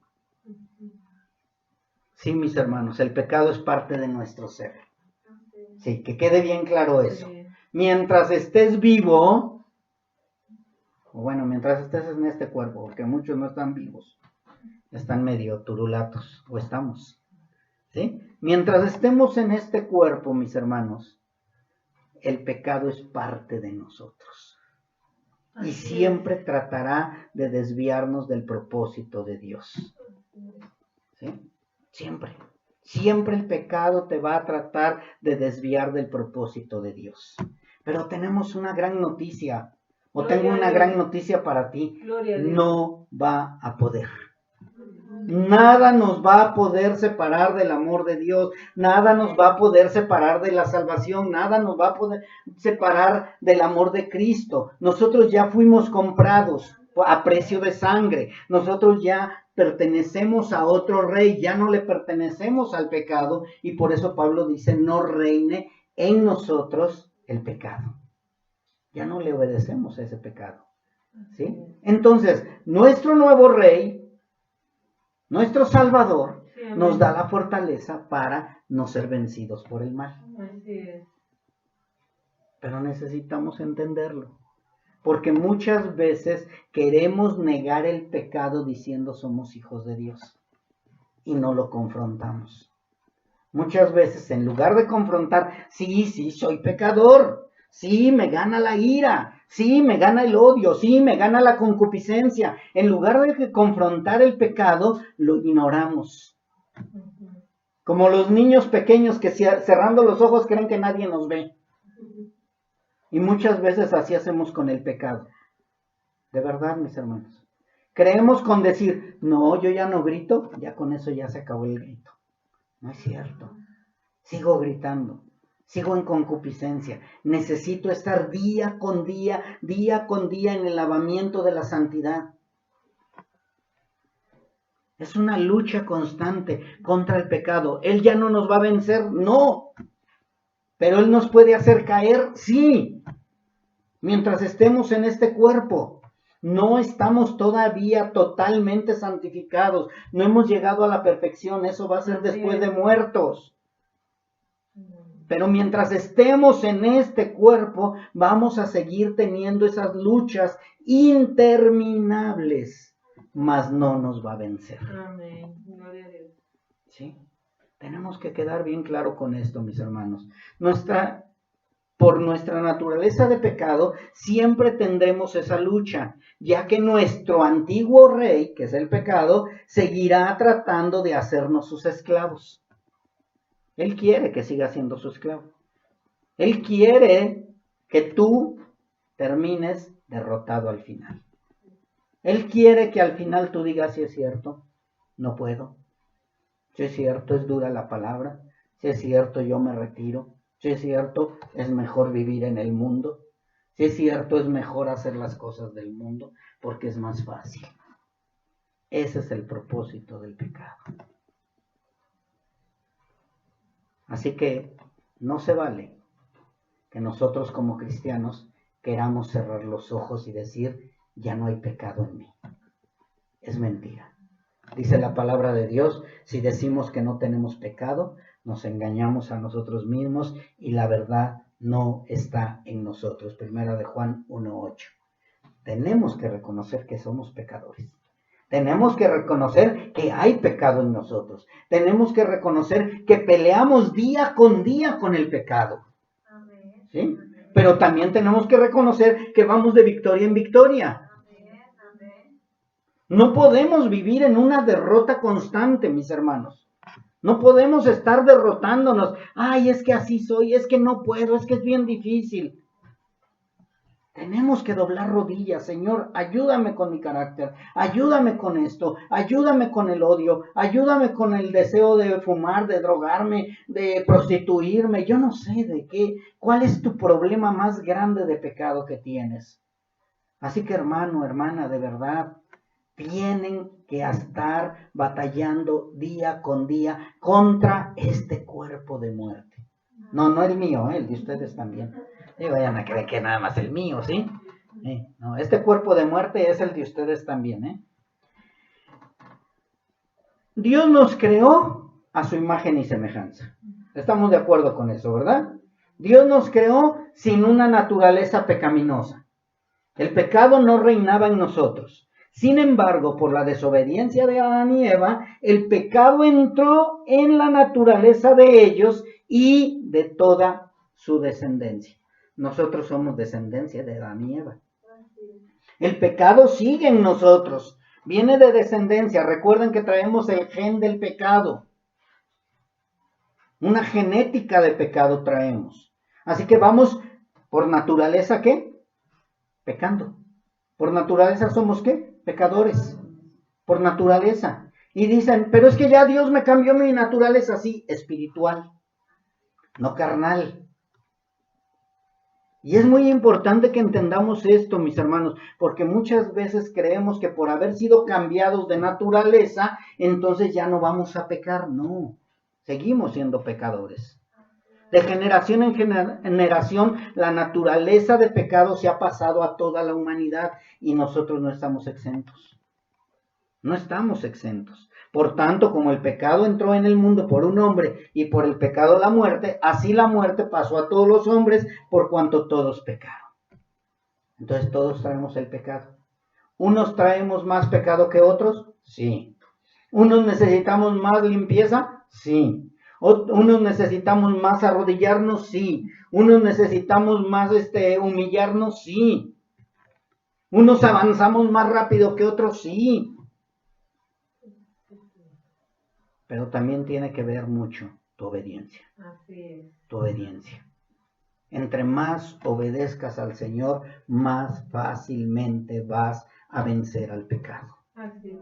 Sí, mis hermanos, el pecado es parte de nuestro ser. Sí, que quede bien claro eso. Mientras estés vivo, o bueno, mientras estés en este cuerpo, porque muchos no están vivos. Están medio turulatos, o estamos, ¿sí? Mientras estemos en este cuerpo, mis hermanos, el pecado es parte de nosotros. Y siempre tratará de desviarnos del propósito de Dios. ¿Sí? Siempre. Siempre el pecado te va a tratar de desviar del propósito de Dios. Pero tenemos una gran noticia, o tengo una gran noticia para ti. No va a poder. Nada nos va a poder separar del amor de Dios, nada nos va a poder separar de la salvación, nada nos va a poder separar del amor de Cristo. Nosotros ya fuimos comprados a precio de sangre, nosotros ya pertenecemos a otro rey, ya no le pertenecemos al pecado, y por eso Pablo dice, no reine en nosotros el pecado. Ya no le obedecemos a ese pecado, ¿sí? Entonces, nuestro nuevo rey, nuestro Salvador, nos da la fortaleza para no ser vencidos por el mal. Pero necesitamos entenderlo. Porque muchas veces queremos negar el pecado diciendo somos hijos de Dios. Y no lo confrontamos. Muchas veces en lugar de confrontar, sí, soy pecador. Sí, me gana la ira. Sí, me gana el odio, sí, me gana la concupiscencia. En lugar de confrontar el pecado, lo ignoramos. Como los niños pequeños que cerrando los ojos creen que nadie nos ve. Y muchas veces así hacemos con el pecado. De verdad, mis hermanos. Creemos con decir, no, yo ya no grito, ya con eso ya se acabó el grito. No es cierto. sigo gritando, sigo en concupiscencia. Necesito estar día con día en el lavamiento de la santidad. Es una lucha constante contra el pecado. Él ya no nos va a vencer, no. Pero Él nos puede hacer caer, sí. Mientras estemos en este cuerpo, no estamos todavía totalmente santificados. No hemos llegado a la perfección. Eso va a ser después de muertos. Pero mientras estemos en este cuerpo, vamos a seguir teniendo esas luchas interminables. Mas no nos va a vencer. Amén. Gloria a Dios. ¿Sí? Tenemos que quedar bien claro con esto, mis hermanos. Por nuestra naturaleza de pecado, siempre tendremos esa lucha, ya que nuestro antiguo rey, que es el pecado, seguirá tratando de hacernos sus esclavos. Él quiere que siga siendo su esclavo. Él quiere que tú termines derrotado al final. Él quiere que al final tú digas, si es cierto, no puedo. Si es cierto, es dura la palabra. Si es cierto, yo me retiro. Si es cierto, es mejor vivir en el mundo. Si es cierto, es mejor hacer las cosas del mundo porque es más fácil. Ese es el propósito del pecado. Así que no se vale que nosotros como cristianos queramos cerrar los ojos y decir, ya no hay pecado en mí. Es mentira. Dice la palabra de Dios, si decimos que no tenemos pecado, nos engañamos a nosotros mismos y la verdad no está en nosotros. Primera de Juan 1:8. Tenemos que reconocer que somos pecadores. Tenemos que reconocer que hay pecado en nosotros. Tenemos que reconocer que peleamos día con el pecado. ¿Sí? Pero también tenemos que reconocer que vamos de victoria en victoria. No podemos vivir en una derrota constante, mis hermanos. No podemos estar derrotándonos. Ay, es que así soy, es que no puedo, es que es bien difícil. Tenemos que doblar rodillas. Señor, ayúdame con mi carácter, ayúdame con esto, ayúdame con el odio, ayúdame con el deseo de fumar, de drogarme, de prostituirme. Yo no sé de qué. ¿Cuál es tu problema más grande de pecado que tienes? Así que hermano, hermana, de verdad, tienen que estar batallando día con día contra este cuerpo de muerte. No el mío, el de ustedes también. Y vayan a creer que nada más el mío, ¿sí? No, este cuerpo de muerte es el de ustedes también, Dios nos creó a su imagen y semejanza. Estamos de acuerdo con eso, ¿verdad? Dios nos creó sin una naturaleza pecaminosa. El pecado no reinaba en nosotros. Sin embargo, por la desobediencia de Adán y Eva, el pecado entró en la naturaleza de ellos y de toda su descendencia. Nosotros somos descendencia de Adán y Eva. El pecado sigue en nosotros. Viene de descendencia. Recuerden que traemos el gen del pecado. Una genética de pecado traemos. Así que vamos por naturaleza, ¿qué? Pecando. Por naturaleza somos, ¿qué? Pecadores. Por naturaleza. Y dicen, pero es que ya Dios me cambió mi naturaleza, sí, espiritual, no carnal. Y es muy importante que entendamos esto, mis hermanos, porque muchas veces creemos que por haber sido cambiados de naturaleza, entonces ya no vamos a pecar. No, seguimos siendo pecadores. De generación en generación, la naturaleza de pecado se ha pasado a toda la humanidad y nosotros no estamos exentos. No estamos exentos. Por tanto, como el pecado entró en el mundo por un hombre y por el pecado la muerte, así la muerte pasó a todos los hombres por cuanto todos pecaron. Entonces todos traemos el pecado. ¿Unos traemos más pecado que otros? Sí. ¿Unos necesitamos más limpieza? Sí. ¿Unos necesitamos más arrodillarnos? Sí. ¿Unos necesitamos más humillarnos? Sí. ¿Unos avanzamos más rápido que otros? Sí. Pero también tiene que ver mucho tu obediencia. Así es. Tu obediencia. Entre más obedezcas al Señor, más fácilmente vas a vencer al pecado. Así es.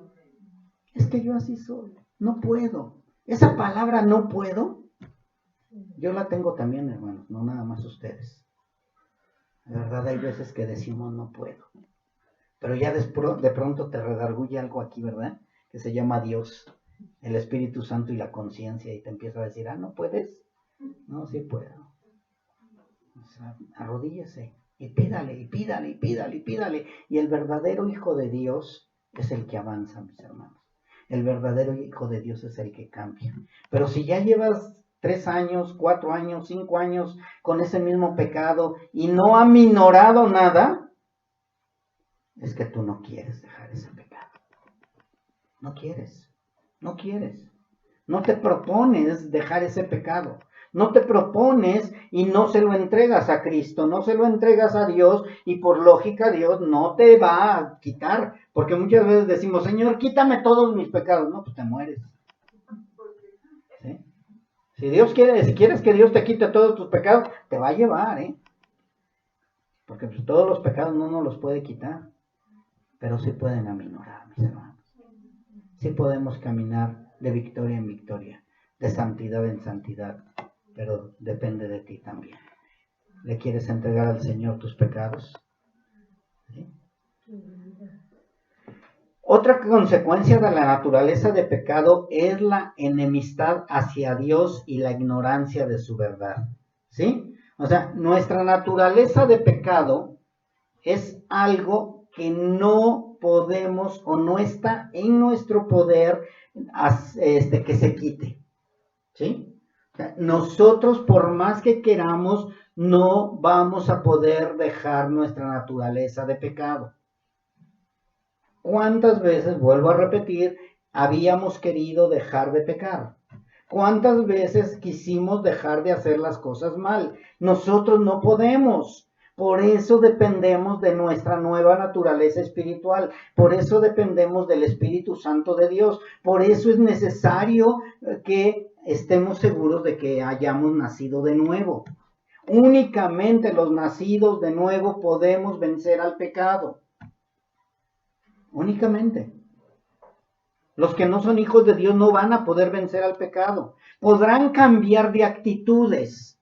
Es que yo así soy. No puedo. Esa palabra no puedo Yo la tengo también, hermanos, no nada más ustedes. De verdad hay veces que decimos no puedo. Pero ya de pronto te redarguye algo aquí, ¿verdad? Que se llama Dios, el Espíritu Santo y la conciencia, y te empieza a decir, no puedes. No, sí puedo. O sea, arrodíllese y pídale, y pídale, y pídale, y pídale. Y el verdadero Hijo de Dios es el que avanza, mis hermanos. El verdadero Hijo de Dios es el que cambia. Pero si ya llevas 3 años, 4 años, 5 años con ese mismo pecado y no ha minorado nada, es que tú no quieres dejar ese pecado. No quieres, no quieres. No te propones dejar ese pecado. No te propones y no se lo entregas a Cristo, no se lo entregas a Dios, y por lógica Dios no te va a quitar, porque muchas veces decimos, Señor, quítame todos mis pecados. No, pues te mueres. ¿Sí? Si quieres que Dios te quite todos tus pecados, te va a llevar, porque pues, todos los pecados no nos los puede quitar, pero sí pueden aminorar, mis hermanos. Sí podemos caminar de victoria en victoria, de santidad en santidad, pero depende de ti también. ¿Le quieres entregar al Señor tus pecados? ¿Sí? Otra consecuencia de la naturaleza de pecado es la enemistad hacia Dios y la ignorancia de su verdad. ¿Sí? O sea, nuestra naturaleza de pecado es algo que no podemos o no está en nuestro poder que se quite. ¿Sí? O sea, nosotros, por más que queramos, no vamos a poder dejar nuestra naturaleza de pecado. ¿Cuántas veces, vuelvo a repetir, habíamos querido dejar de pecar? ¿Cuántas veces quisimos dejar de hacer las cosas mal? Nosotros no podemos. Por eso dependemos de nuestra nueva naturaleza espiritual. Por eso dependemos del Espíritu Santo de Dios. Por eso es necesario que estemos seguros de que hayamos nacido de nuevo. Únicamente los nacidos de nuevo podemos vencer al pecado. Únicamente. Los que no son hijos de Dios no van a poder vencer al pecado. Podrán cambiar de actitudes.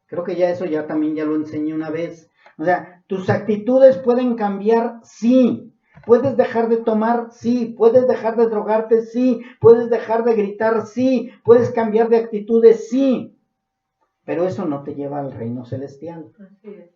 Creo que eso también lo enseñé una vez. O sea, tus actitudes pueden cambiar, sí. Puedes dejar de tomar, sí. Puedes dejar de drogarte, sí. Puedes dejar de gritar, sí. Puedes cambiar de actitudes, sí. Pero eso no te lleva al reino celestial. Así es.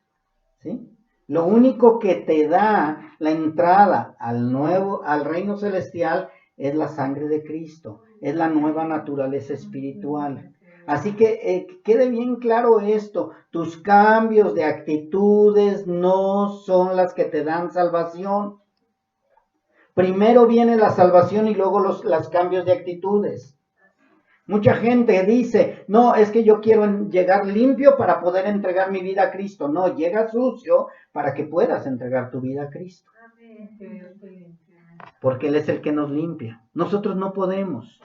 ¿Sí? Lo único que te da la entrada al reino celestial es la sangre de Cristo, es la nueva naturaleza espiritual. Así que quede bien claro esto, tus cambios de actitudes no son las que te dan salvación. Primero viene la salvación y luego los cambios de actitudes. Mucha gente dice, no, es que yo quiero llegar limpio para poder entregar mi vida a Cristo. No, llega sucio para que puedas entregar tu vida a Cristo. Porque Él es el que nos limpia. Nosotros no podemos.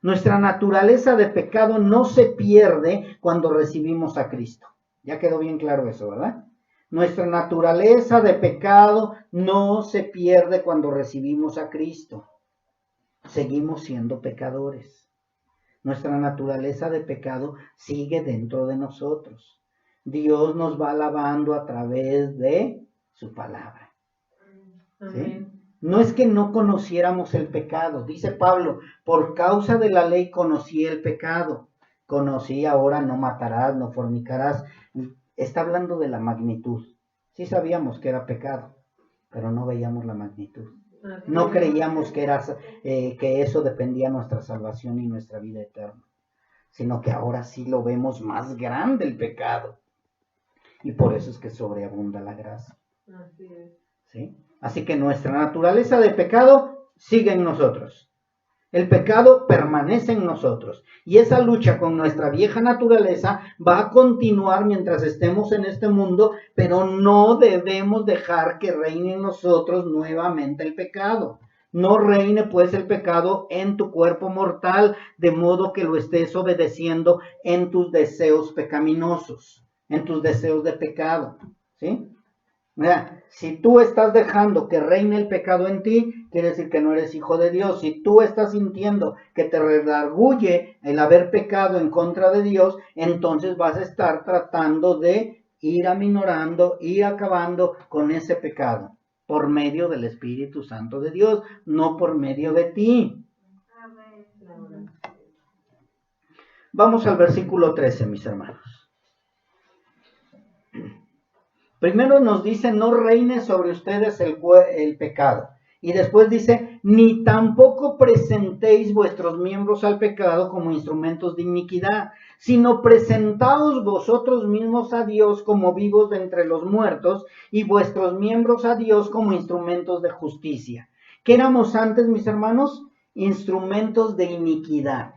Nuestra naturaleza de pecado no se pierde cuando recibimos a Cristo. Ya quedó bien claro eso, ¿verdad? Nuestra naturaleza de pecado no se pierde cuando recibimos a Cristo. Seguimos siendo pecadores. Nuestra naturaleza de pecado sigue dentro de nosotros. Dios nos va lavando a través de su palabra. ¿Sí? No es que no conociéramos el pecado. Dice Pablo, por causa de la ley conocí el pecado. Conocí, ahora no matarás, no fornicarás. Está hablando de la magnitud. Sí sabíamos que era pecado, pero no veíamos la magnitud. No creíamos que eso dependía de nuestra salvación y nuestra vida eterna, sino que ahora sí lo vemos más grande el pecado. Y por eso es que sobreabunda la gracia. Así es. ¿Sí? Así que nuestra naturaleza de pecado sigue en nosotros. El pecado permanece en nosotros. Y esa lucha con nuestra vieja naturaleza va a continuar mientras estemos en este mundo, pero no debemos dejar que reine en nosotros nuevamente el pecado. No reine pues el pecado en tu cuerpo mortal, de modo que lo estés obedeciendo en tus deseos pecaminosos, en tus deseos de pecado. ¿Sí? Mira, si tú estás dejando que reine el pecado en ti, quiere decir que no eres hijo de Dios. Si tú estás sintiendo que te redarguye el haber pecado en contra de Dios, entonces vas a estar tratando de ir aminorando, ir acabando con ese pecado por medio del Espíritu Santo de Dios, no por medio de ti. Vamos al versículo 13, mis hermanos. Primero nos dice, no reine sobre ustedes el pecado. Y después dice, ni tampoco presentéis vuestros miembros al pecado como instrumentos de iniquidad, sino presentaos vosotros mismos a Dios como vivos de entre los muertos y vuestros miembros a Dios como instrumentos de justicia. ¿Qué éramos antes, mis hermanos? Instrumentos de iniquidad.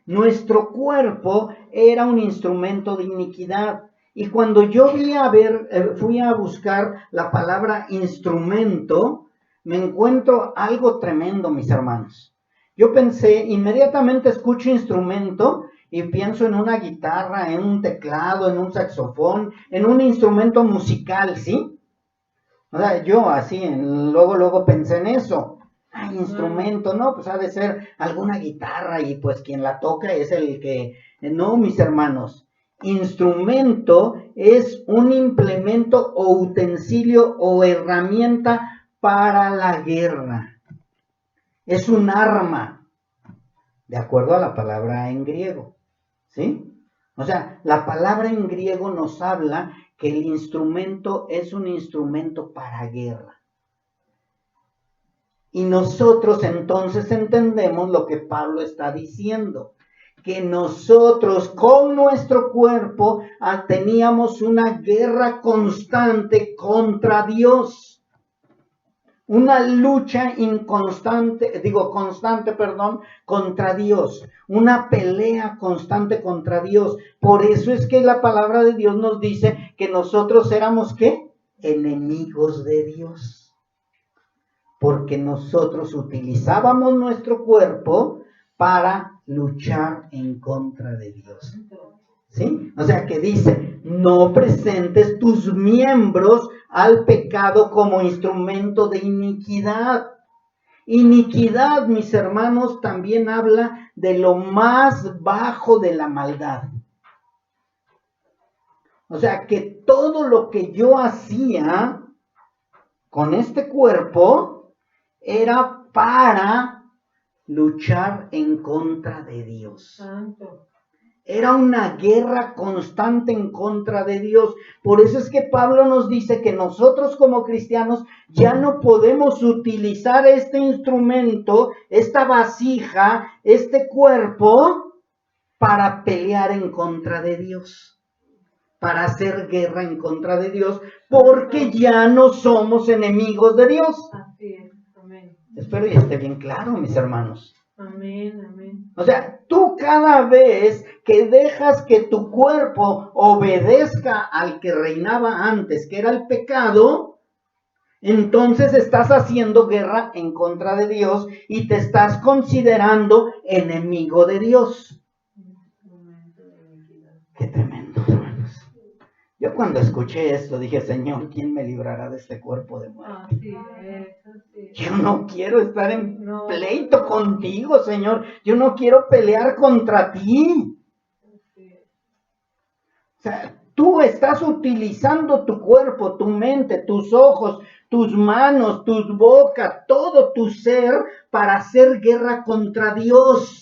Nuestro cuerpo era un instrumento de iniquidad. Y cuando yo fui a buscar la palabra instrumento, me encuentro algo tremendo, mis hermanos. Yo pensé, inmediatamente escucho instrumento y pienso en una guitarra, en un teclado, en un saxofón, en un instrumento musical, ¿sí? O sea, yo así, luego pensé en eso. Ay, instrumento, no, pues ha de ser alguna guitarra y pues quien la toca es el que... No, mis hermanos, instrumento es un implemento o utensilio o herramienta para la guerra. Es un arma, de acuerdo a la palabra en griego, ¿sí? O sea, la palabra en griego nos habla que el instrumento es un instrumento para guerra. Y nosotros entonces entendemos lo que Pablo está diciendo, que nosotros con nuestro cuerpo teníamos una guerra constante contra Dios, una lucha constante contra Dios, una pelea constante contra Dios. Por eso es que la palabra de Dios nos dice que nosotros éramos, ¿qué? Enemigos de Dios. Porque nosotros utilizábamos nuestro cuerpo para luchar en contra de Dios. ¿Sí? O sea que dice, no presentes tus miembros al pecado como instrumento de iniquidad. Iniquidad, mis hermanos, también habla de lo más bajo de la maldad. O sea que todo lo que yo hacía con este cuerpo era para luchar en contra de Dios. Santo. Era una guerra constante en contra de Dios. Por eso es que Pablo nos dice que nosotros como cristianos ya no podemos utilizar este instrumento, esta vasija, este cuerpo, para pelear en contra de Dios, para hacer guerra en contra de Dios, porque ya no somos enemigos de Dios. Así es. Amén. Espero ya esté bien claro, mis hermanos. Amén, amén. O sea, tú cada vez que dejas que tu cuerpo obedezca al que reinaba antes, que era el pecado, entonces estás haciendo guerra en contra de Dios y te estás considerando enemigo de Dios. Qué tremendo, hermanos. Yo cuando escuché esto dije, Señor, ¿quién me librará de este cuerpo de muerte? Así es, así es. Yo no quiero estar en pleito contigo, Señor. Yo no quiero pelear contra ti. O sea, tú estás utilizando tu cuerpo, tu mente, tus ojos, tus manos, tus bocas, todo tu ser para hacer guerra contra Dios.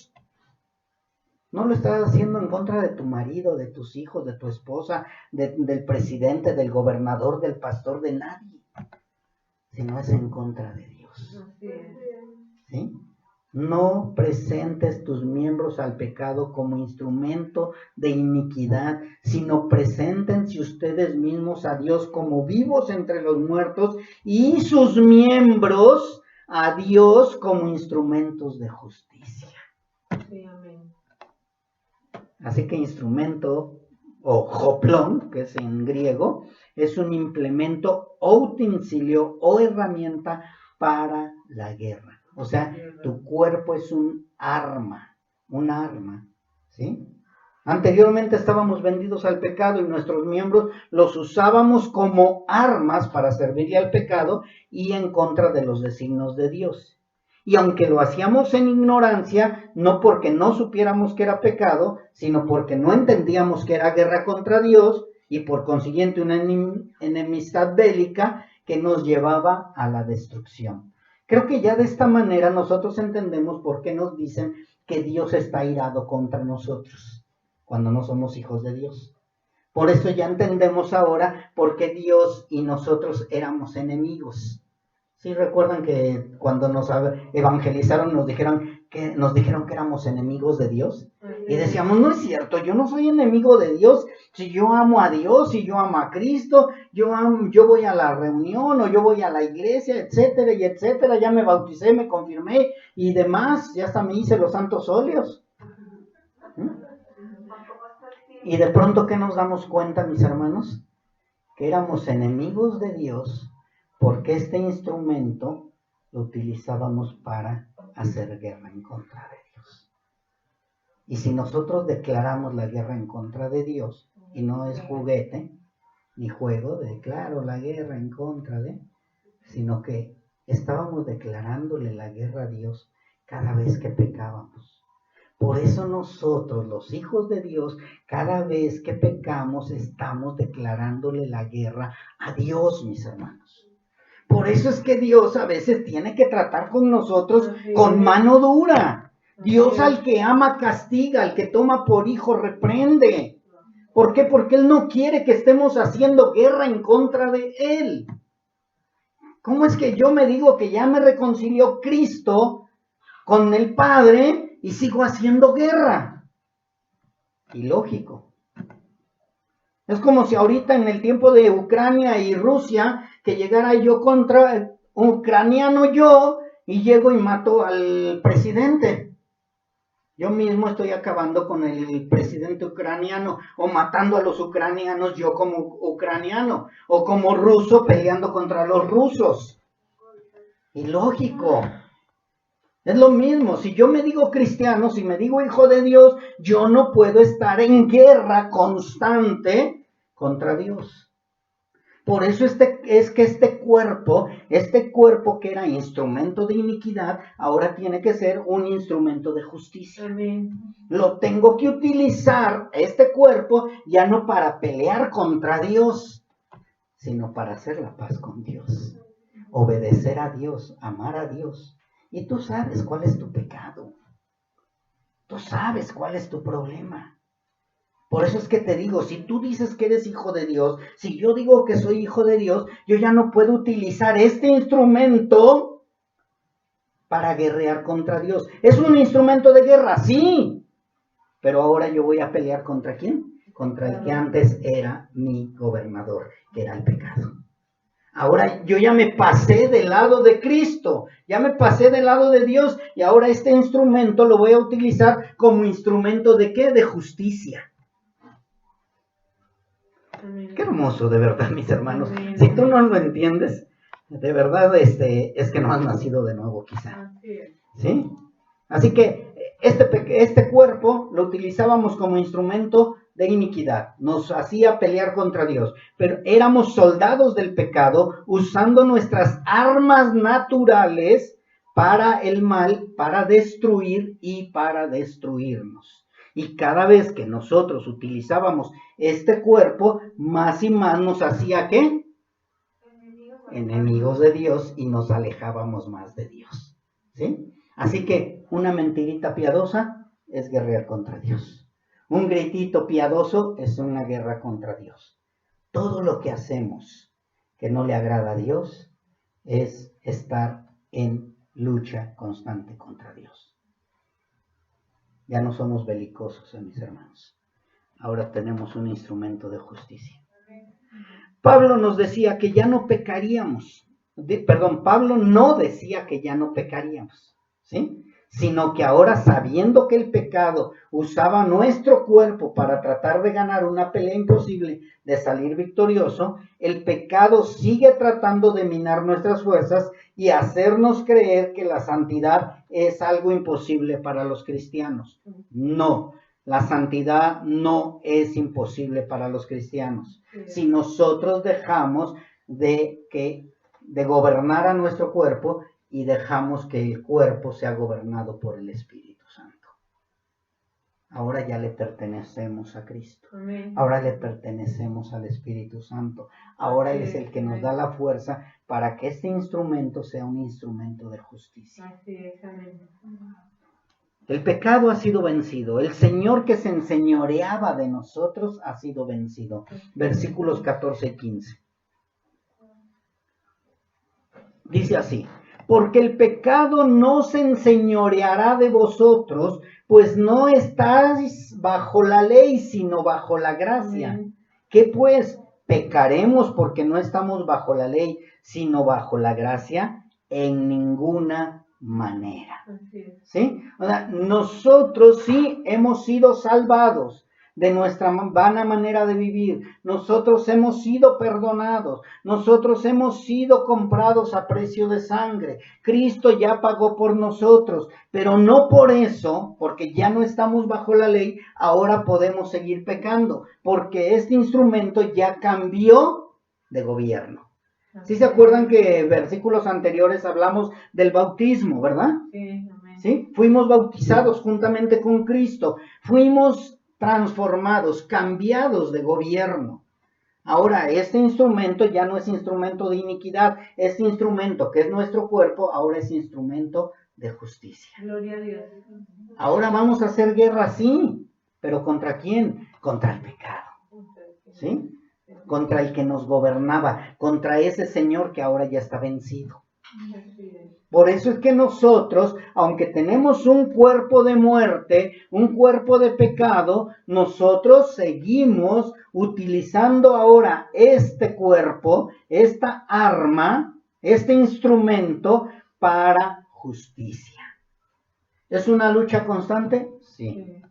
No lo estás haciendo en contra de tu marido, de tus hijos, de tu esposa, del presidente, del gobernador, del pastor, de nadie. Sino es en contra de Dios. ¿Sí? No presentes tus miembros al pecado como instrumento de iniquidad, sino preséntense ustedes mismos a Dios como vivos entre los muertos y sus miembros a Dios como instrumentos de justicia. Sí, amén. Así que instrumento o hoplón, que es en griego, es un implemento o utensilio o herramienta para la guerra. O sea, tu cuerpo es un arma, ¿sí? Anteriormente estábamos vendidos al pecado y nuestros miembros los usábamos como armas para servirle al pecado y en contra de los designios de Dios. Y aunque lo hacíamos en ignorancia, no porque no supiéramos que era pecado, sino porque no entendíamos que era guerra contra Dios y por consiguiente una enemistad bélica que nos llevaba a la destrucción. Creo que ya de esta manera nosotros entendemos por qué nos dicen que Dios está airado contra nosotros cuando no somos hijos de Dios. Por eso ya entendemos ahora por qué Dios y nosotros éramos enemigos. ¿Sí recuerdan que cuando nos evangelizaron nos dijeron que éramos enemigos de Dios? Y decíamos, no es cierto, yo no soy enemigo de Dios. Si yo amo a Dios, si yo amo a Cristo, yo voy a la reunión o yo voy a la iglesia, etcétera y etcétera. Ya me bauticé, me confirmé y demás. Ya hasta me hice los santos óleos. Y de pronto, ¿qué nos damos cuenta, mis hermanos? Que éramos enemigos de Dios porque este instrumento lo utilizábamos para hacer guerra en contra de Dios. Y si nosotros declaramos la guerra en contra de Dios, y no es juguete ni juego, declaro la guerra en contra de, sino que estábamos declarándole la guerra a Dios cada vez que pecábamos. Por eso nosotros, los hijos de Dios, cada vez que pecamos, estamos declarándole la guerra a Dios, mis hermanos. Por eso es que Dios a veces tiene que tratar con nosotros con mano dura. Dios al que ama castiga, al que toma por hijo reprende. ¿Por qué? Porque Él no quiere que estemos haciendo guerra en contra de Él. ¿Cómo es que yo me digo que ya me reconcilió Cristo con el Padre y sigo haciendo guerra? Ilógico. Es como si ahorita en el tiempo de Ucrania y Rusia, que llegara yo contra ucraniano yo y llego y mato al presidente. Yo mismo estoy acabando con el presidente ucraniano o matando a los ucranianos yo como ucraniano o como ruso peleando contra los rusos. Ilógico. Es lo mismo, si yo me digo cristiano, si me digo hijo de Dios, yo no puedo estar en guerra constante contra Dios. Por eso es que este cuerpo que era instrumento de iniquidad, ahora tiene que ser un instrumento de justicia. Amén. Lo tengo que utilizar, este cuerpo, ya no para pelear contra Dios, sino para hacer la paz con Dios, obedecer a Dios, amar a Dios. Y tú sabes cuál es tu pecado. Tú sabes cuál es tu problema. Por eso es que te digo, si tú dices que eres hijo de Dios, si yo digo que soy hijo de Dios, yo ya no puedo utilizar este instrumento para guerrear contra Dios. ¿Es un instrumento de guerra? Sí. Pero ahora yo voy a pelear ¿contra quién? Contra el que antes era mi gobernador, que era el pecado. Ahora yo ya me pasé del lado de Cristo, ya me pasé del lado de Dios y ahora este instrumento lo voy a utilizar como instrumento ¿de qué? De justicia. Amén. Qué hermoso, de verdad, mis hermanos. Amén. Si tú no lo entiendes, de verdad es que no has nacido de nuevo quizá. ¿Sí? Así que este cuerpo lo utilizábamos como instrumento de iniquidad, nos hacía pelear contra Dios, pero éramos soldados del pecado usando nuestras armas naturales para el mal, para destruir y para destruirnos. Y cada vez que nosotros utilizábamos este cuerpo, más y más nos hacía ¿qué? Enemigos de Dios y nos alejábamos más de Dios. ¿Sí? Así que una mentirita piadosa es guerrear contra Dios. Un gritito piadoso es una guerra contra Dios. Todo lo que hacemos que no le agrada a Dios es estar en lucha constante contra Dios. Ya no somos belicosos, mis hermanos. Ahora tenemos un instrumento de justicia. Pablo nos decía que ya no pecaríamos. Pablo no decía que ya no pecaríamos, ¿sí? Sino que ahora, sabiendo que el pecado usaba nuestro cuerpo para tratar de ganar una pelea imposible, de salir victorioso, el pecado sigue tratando de minar nuestras fuerzas y hacernos creer que la santidad es algo imposible para los cristianos. No, La santidad no es imposible para los cristianos. Sí. Si nosotros dejamos de gobernar a nuestro cuerpo y dejamos que el cuerpo sea gobernado por el Espíritu Santo. Ahora ya le pertenecemos a Cristo. Amén. Ahora le pertenecemos al Espíritu Santo. Ahora Él es el que nos da la fuerza para que este instrumento sea un instrumento de justicia. Así es, amén. El pecado ha sido vencido. El Señor que se enseñoreaba de nosotros ha sido vencido. Versículos 14 y 15. Dice así: porque el pecado no se enseñoreará de vosotros, pues no estáis bajo la ley, sino bajo la gracia. Amén. ¿Qué pues? ¿Pecaremos porque no estamos bajo la ley, sino bajo la gracia? En ninguna manera. Así es. ¿Sí? O sea, nosotros sí hemos sido salvados de nuestra vana manera de vivir. Nosotros hemos sido perdonados. Nosotros hemos sido comprados a precio de sangre. Cristo ya pagó por nosotros, pero no por eso, porque ya no estamos bajo la ley, ahora podemos seguir pecando, porque este instrumento ya cambió de gobierno. ¿Sí se acuerdan que en versículos anteriores hablamos del bautismo, verdad? Sí, amén. ¿Sí? Fuimos bautizados juntamente con Cristo. Fuimos transformados, cambiados de gobierno. Ahora, este instrumento ya no es instrumento de iniquidad. Este instrumento, que es nuestro cuerpo, ahora es instrumento de justicia. Gloria a Dios. Ahora vamos a hacer guerra, sí. ¿Pero contra quién? Contra el pecado. ¿Sí? Contra el que nos gobernaba, contra ese Señor que ahora ya está vencido. Así es. Por eso es que nosotros, aunque tenemos un cuerpo de muerte, un cuerpo de pecado, nosotros seguimos utilizando ahora este cuerpo, esta arma, este instrumento para justicia. ¿Es una lucha constante? Sí. Sí.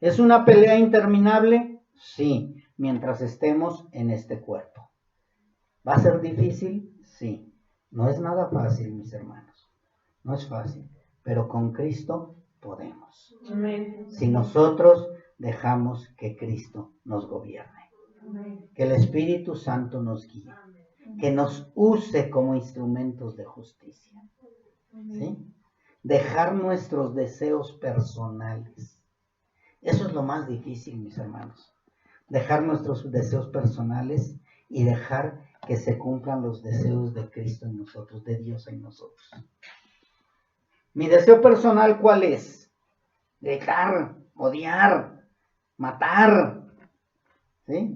¿Es una pelea interminable? Sí, mientras estemos en este cuerpo. ¿Va a ser difícil? Sí. No es nada fácil, mis hermanos. No es fácil, pero con Cristo podemos. Amén. Si nosotros dejamos que Cristo nos gobierne, Amén. que el Espíritu Santo nos guíe, que nos use como instrumentos de justicia. ¿Sí? Dejar nuestros deseos personales. Eso es lo más difícil, mis hermanos. Dejar nuestros deseos personales y dejar que se cumplan los deseos de Cristo en nosotros, de Dios en nosotros. Mi deseo personal, ¿cuál es? Gritar, odiar, matar. ¿Sí?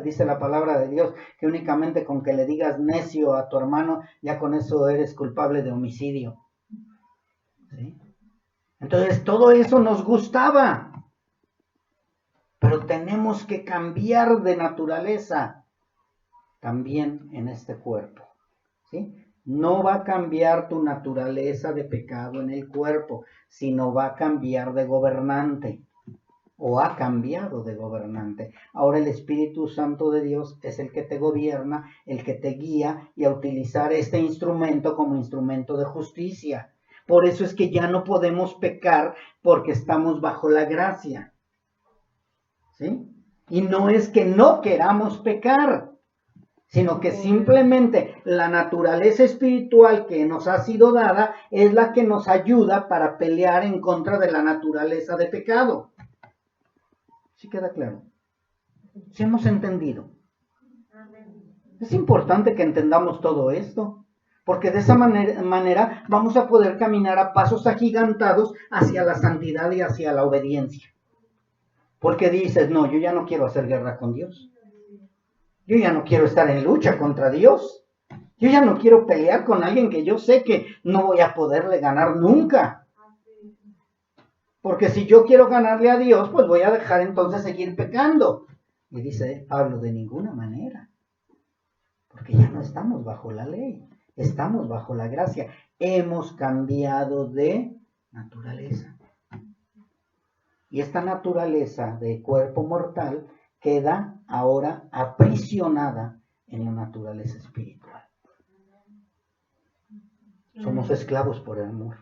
Dice la palabra de Dios que únicamente con que le digas necio a tu hermano, ya con eso eres culpable de homicidio. ¿Sí? Entonces, todo eso nos gustaba. Pero tenemos que cambiar de naturaleza también en este cuerpo. ¿Sí? No va a cambiar tu naturaleza de pecado en el cuerpo, sino va a cambiar de gobernante. O ha cambiado de gobernante. Ahora el Espíritu Santo de Dios es el que te gobierna, el que te guía y a utilizar este instrumento como instrumento de justicia. Por eso es que ya no podemos pecar porque estamos bajo la gracia. ¿Sí? Y no es que no queramos pecar, sino que simplemente la naturaleza espiritual que nos ha sido dada es la que nos ayuda para pelear en contra de la naturaleza de pecado. ¿Sí queda claro? ¿Sí hemos entendido? Es importante que entendamos todo esto, porque de esa manera vamos a poder caminar a pasos agigantados hacia la santidad y hacia la obediencia. Porque dices, no, yo ya no quiero hacer guerra con Dios. Yo ya no quiero estar en lucha contra Dios. Yo ya no quiero pelear con alguien que yo sé que no voy a poderle ganar nunca. Porque si yo quiero ganarle a Dios, pues voy a dejar entonces seguir pecando. Y dice Pablo, de ninguna manera. Porque ya no estamos bajo la ley. Estamos bajo la gracia. Hemos cambiado de naturaleza. Y esta naturaleza de cuerpo mortal queda ahora aprisionada en la naturaleza espiritual. Somos esclavos por el amor.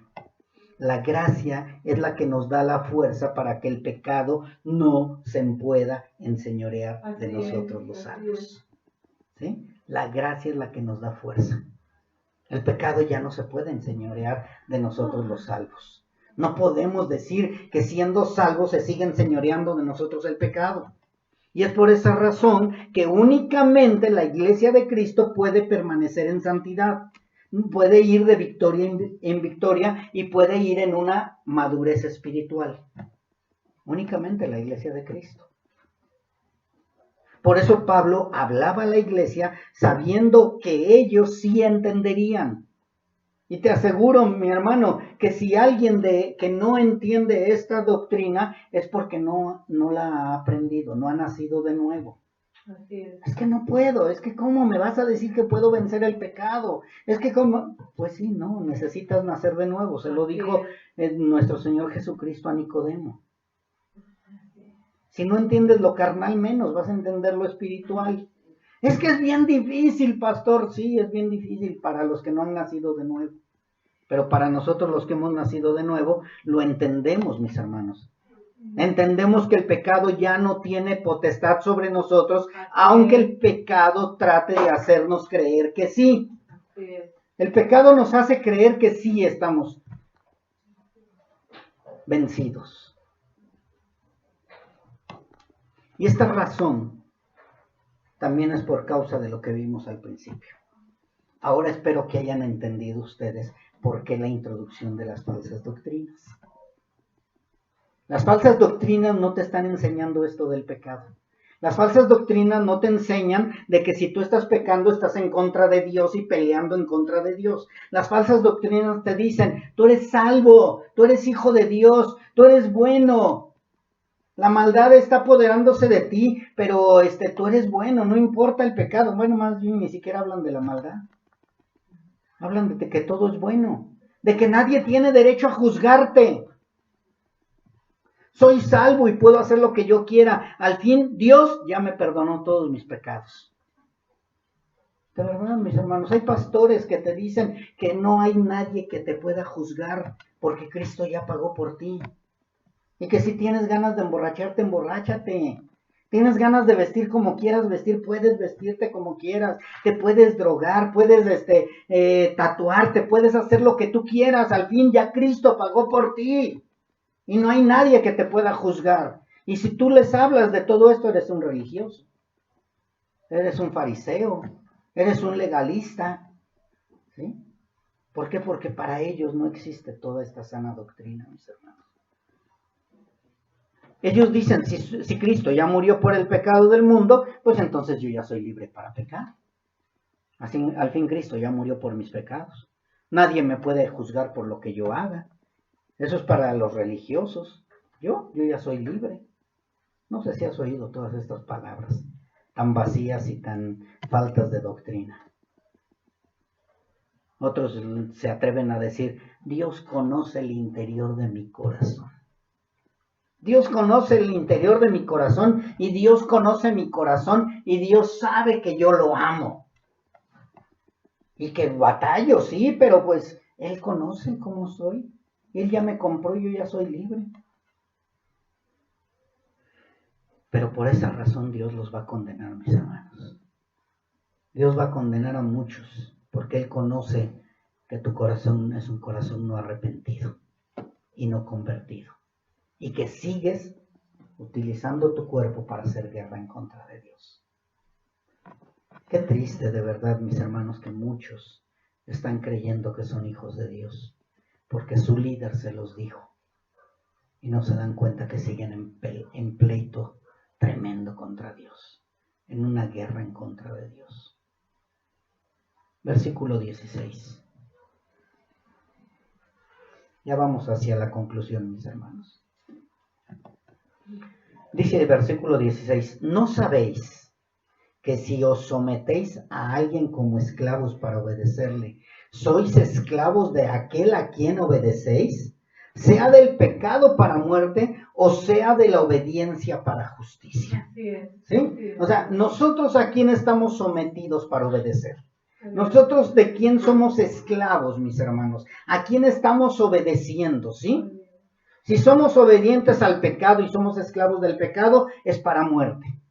La gracia es la que nos da la fuerza para que el pecado no se pueda enseñorear de nosotros los salvos. ¿Sí? La gracia es la que nos da fuerza. El pecado ya no se puede enseñorear de nosotros los salvos. No podemos decir que siendo salvos se sigue enseñoreando de nosotros el pecado. Y es por esa razón que únicamente la iglesia de Cristo puede permanecer en santidad. Puede ir de victoria en victoria y puede ir en una madurez espiritual. Únicamente la iglesia de Cristo. Por eso Pablo hablaba a la iglesia sabiendo que ellos sí entenderían. Y te aseguro, mi hermano, que si alguien que no entiende esta doctrina es porque no la ha aprendido, no ha nacido de nuevo. Así es. Es que no puedo, es que ¿cómo me vas a decir que puedo vencer el pecado? Es que ¿cómo? Pues sí, no, necesitas nacer de nuevo. Se lo dijo nuestro Señor Jesucristo a Nicodemo. Si no entiendes lo carnal, menos vas a entender lo espiritual. Es que es bien difícil, pastor. Sí, es bien difícil para los que no han nacido de nuevo. Pero para nosotros los que hemos nacido de nuevo, lo entendemos, mis hermanos. Entendemos que el pecado ya no tiene potestad sobre nosotros, aunque el pecado trate de hacernos creer que sí. El pecado nos hace creer que sí estamos vencidos. Y esta razón también es por causa de lo que vimos al principio. Ahora espero que hayan entendido ustedes por qué la introducción de las falsas doctrinas. Las falsas doctrinas no te están enseñando esto del pecado. Las falsas doctrinas no te enseñan de que si tú estás pecando estás en contra de Dios y peleando en contra de Dios. Las falsas doctrinas te dicen, tú eres salvo, tú eres hijo de Dios, tú eres bueno. La maldad está apoderándose de ti, pero tú eres bueno, no importa el pecado. Bueno, más bien ni siquiera hablan de la maldad. Hablan de que todo es bueno, de que nadie tiene derecho a juzgarte. Soy salvo y puedo hacer lo que yo quiera. Al fin, Dios ya me perdonó todos mis pecados. De verdad, mis hermanos, hay pastores que te dicen que no hay nadie que te pueda juzgar porque Cristo ya pagó por ti. Y que si tienes ganas de emborracharte, emborráchate. Tienes ganas de vestir como quieras vestir, puedes vestirte como quieras. Te puedes drogar, puedes tatuarte, puedes hacer lo que tú quieras. Al fin ya Cristo pagó por ti. Y no hay nadie que te pueda juzgar. Y si tú les hablas de todo esto, eres un religioso. Eres un fariseo. Eres un legalista. ¿Sí? ¿Por qué? Porque para ellos no existe toda esta sana doctrina, mis hermanos. Ellos dicen, si Cristo ya murió por el pecado del mundo, pues entonces yo ya soy libre para pecar. Así, al fin Cristo ya murió por mis pecados. Nadie me puede juzgar por lo que yo haga. Eso es para los religiosos. Yo ya soy libre. No sé si has oído todas estas palabras tan vacías y tan faltas de doctrina. Otros se atreven a decir, Dios conoce el interior de mi corazón. Dios conoce el interior de mi corazón y Dios conoce mi corazón y Dios sabe que yo lo amo. Y que batallo, sí, pero pues Él conoce cómo soy. Él ya me compró y yo ya soy libre. Pero por esa razón Dios los va a condenar, mis hermanos. Dios va a condenar a muchos porque Él conoce que tu corazón es un corazón no arrepentido y no convertido. Y que sigues utilizando tu cuerpo para hacer guerra en contra de Dios. Qué triste de verdad, mis hermanos, que muchos están creyendo que son hijos de Dios, porque su líder se los dijo, y no se dan cuenta que siguen en pleito tremendo contra Dios, en una guerra en contra de Dios. Versículo 16. Ya vamos hacia la conclusión, mis hermanos. Dice el versículo 16, ¿no sabéis que si os sometéis a alguien como esclavos para obedecerle, sois esclavos de aquel a quien obedecéis? Sea del pecado para muerte o sea de la obediencia para justicia. Así es. ¿Sí? O sea, nosotros a quién estamos sometidos para obedecer. Nosotros, ¿de quién somos esclavos, mis hermanos? ¿A quién estamos obedeciendo, sí? Si somos obedientes al pecado y somos esclavos del pecado, es para muerte.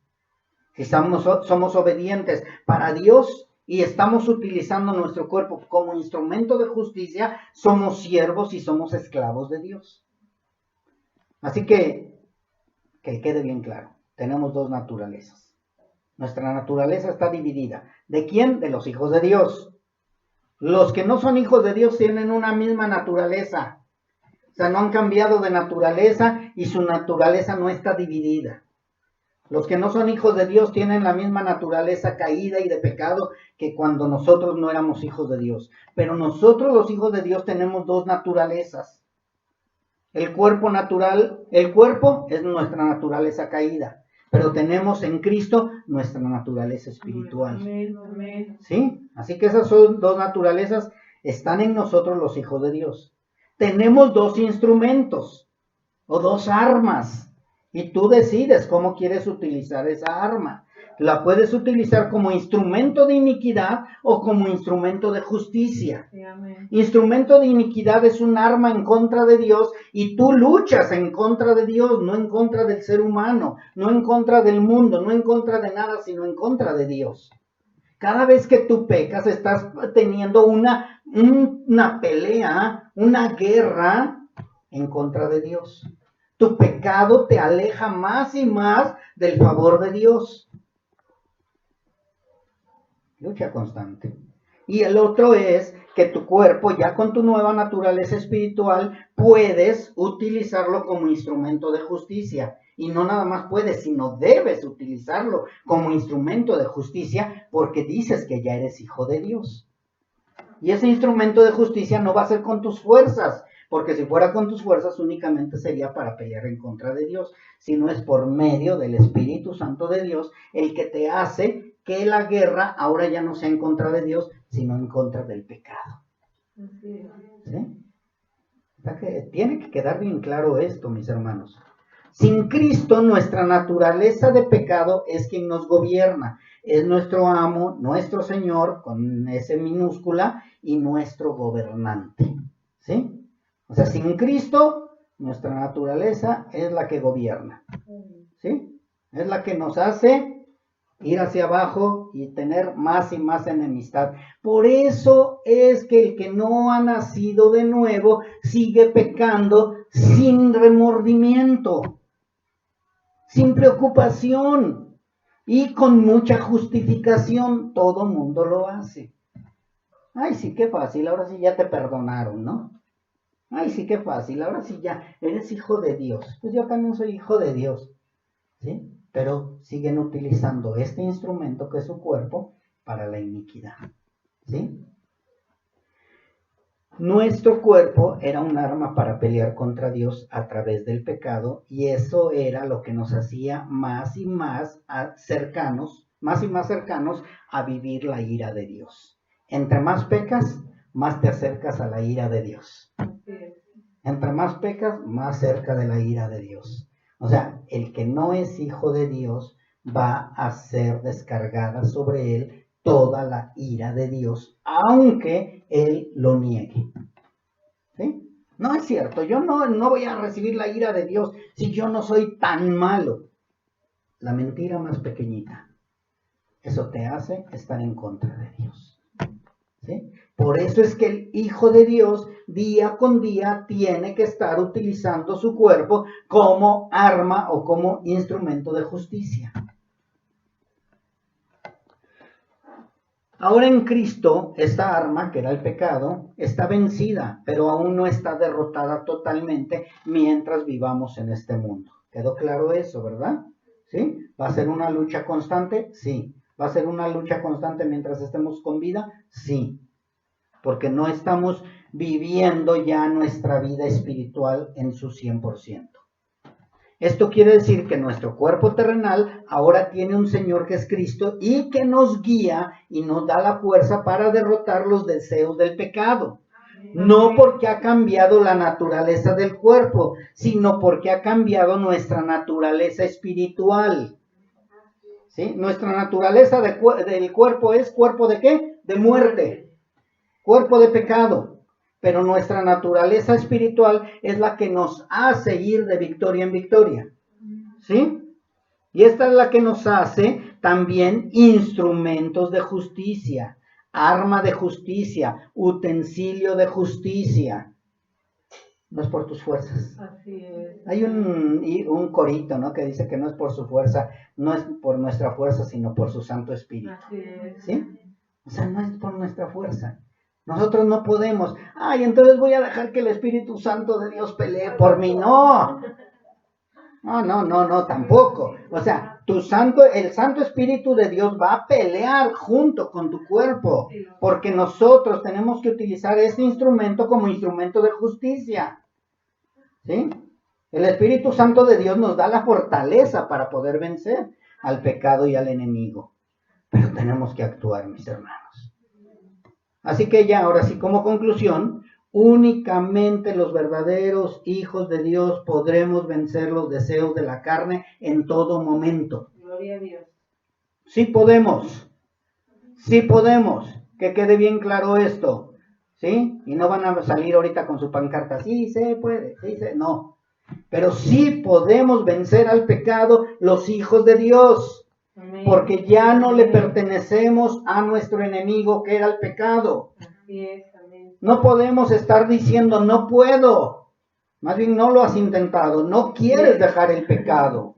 Si somos obedientes para Dios y estamos utilizando nuestro cuerpo como instrumento de justicia, somos siervos y somos esclavos de Dios. Así que quede bien claro, tenemos dos naturalezas. Nuestra naturaleza está dividida. ¿De quién? De los hijos de Dios. Los que no son hijos de Dios tienen una misma naturaleza. O sea, no han cambiado de naturaleza y su naturaleza no está dividida. Los que no son hijos de Dios tienen la misma naturaleza caída y de pecado que cuando nosotros no éramos hijos de Dios. Pero nosotros los hijos de Dios tenemos dos naturalezas. El cuerpo es nuestra naturaleza caída, pero tenemos en Cristo nuestra naturaleza espiritual. ¿Sí? Así que esas son dos naturalezas, están en nosotros los hijos de Dios. Tenemos dos instrumentos o dos armas. Y tú decides cómo quieres utilizar esa arma. La puedes utilizar como instrumento de iniquidad o como instrumento de justicia. Sí, amén. Instrumento de iniquidad es un arma en contra de Dios y tú luchas en contra de Dios, no en contra del ser humano, no en contra del mundo, no en contra de nada, sino en contra de Dios. Cada vez que tú pecas estás teniendo una pelea, una guerra en contra de Dios. Tu pecado te aleja más y más del favor de Dios. Lucha constante. Y el otro es que tu cuerpo, ya con tu nueva naturaleza espiritual, puedes utilizarlo como instrumento de justicia. Y no nada más puedes, sino debes utilizarlo como instrumento de justicia porque dices que ya eres hijo de Dios. Y ese instrumento de justicia no va a ser con tus fuerzas, porque si fuera con tus fuerzas únicamente sería para pelear en contra de Dios, sino es por medio del Espíritu Santo de Dios el que te hace que la guerra ahora ya no sea en contra de Dios, sino en contra del pecado. ¿Sí? O sea que tiene que quedar bien claro esto, mis hermanos. Sin Cristo, nuestra naturaleza de pecado es quien nos gobierna. Es nuestro amo, nuestro Señor, con S minúscula, y nuestro gobernante. ¿Sí? O sea, sin Cristo, nuestra naturaleza es la que gobierna. ¿Sí? Es la que nos hace ir hacia abajo y tener más y más enemistad. Por eso es que el que no ha nacido de nuevo sigue pecando sin remordimiento, sin preocupación y con mucha justificación. Todo mundo lo hace. Ay, sí, qué fácil, ahora sí ya te perdonaron, ¿no? Ay, sí, qué fácil, ahora sí ya eres hijo de Dios. Pues yo también soy hijo de Dios, ¿sí? Pero siguen utilizando este instrumento que es su cuerpo para la iniquidad, ¿sí? Nuestro cuerpo era un arma para pelear contra Dios a través del pecado y eso era lo que nos hacía más y más cercanos a vivir la ira de Dios. Entre más pecas, más te acercas a la ira de Dios. Entre más pecas, más cerca de la ira de Dios. O sea, el que no es hijo de Dios va a ser descargada sobre él toda la ira de Dios, aunque él lo niegue. ¿Sí? No es cierto, yo no voy a recibir la ira de Dios si yo no soy tan malo. La mentira más pequeñita. Eso te hace estar en contra de Dios. ¿Sí? Por eso es que el Hijo de Dios día con día tiene que estar utilizando su cuerpo como arma o como instrumento de justicia. Ahora en Cristo, esta arma, que era el pecado, está vencida, pero aún no está derrotada totalmente mientras vivamos en este mundo. ¿Quedó claro eso, verdad? ¿Sí? ¿Va a ser una lucha constante? Sí. ¿Va a ser una lucha constante mientras estemos con vida? Sí. Porque no estamos viviendo ya nuestra vida espiritual en su 100%. Esto quiere decir que nuestro cuerpo terrenal ahora tiene un Señor que es Cristo y que nos guía y nos da la fuerza para derrotar los deseos del pecado. No porque ha cambiado la naturaleza del cuerpo, sino porque ha cambiado nuestra naturaleza espiritual. ¿Sí? Nuestra naturaleza del cuerpo es ¿cuerpo de qué? de muerte, cuerpo de pecado. Pero nuestra naturaleza espiritual es la que nos hace ir de victoria en victoria. ¿Sí? Y esta es la que nos hace también instrumentos de justicia, arma de justicia, utensilio de justicia. No es por tus fuerzas. Así es. Hay un corito, ¿no? Que dice que no es por su fuerza, no es por nuestra fuerza, sino por su Santo Espíritu. Así es. ¿Sí? O sea, no es por nuestra fuerza. Nosotros no podemos. Ay, entonces voy a dejar que el Espíritu Santo de Dios pelee por mí. No. No, tampoco. O sea, el Santo Espíritu de Dios va a pelear junto con tu cuerpo, porque nosotros tenemos que utilizar este instrumento como instrumento de justicia. ¿Sí? El Espíritu Santo de Dios nos da la fortaleza para poder vencer al pecado y al enemigo. Pero tenemos que actuar, mis hermanos. Así que ya, ahora sí, como conclusión, únicamente los verdaderos hijos de Dios podremos vencer los deseos de la carne en todo momento. Gloria a Dios. Sí podemos. Sí podemos. Que quede bien claro esto. ¿Sí? Y no van a salir ahorita con su pancarta. Sí se puede. No. Pero sí podemos vencer al pecado los hijos de Dios. Amén. Porque ya no le pertenecemos a nuestro enemigo que era el pecado. Así es, amén. No podemos estar diciendo no puedo. Más bien no lo has intentado. No quieres dejar el pecado.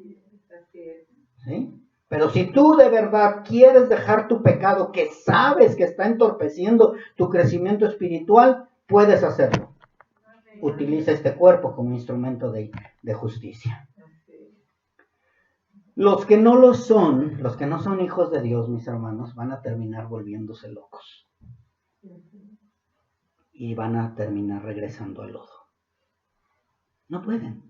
Así es. ¿Sí? Pero si tú de verdad quieres dejar tu pecado, que sabes que está entorpeciendo tu crecimiento espiritual, puedes hacerlo. Utiliza este cuerpo como instrumento de justicia. Los que no lo son, los que no son hijos de Dios, mis hermanos, van a terminar volviéndose locos. Y van a terminar regresando al lodo. No pueden.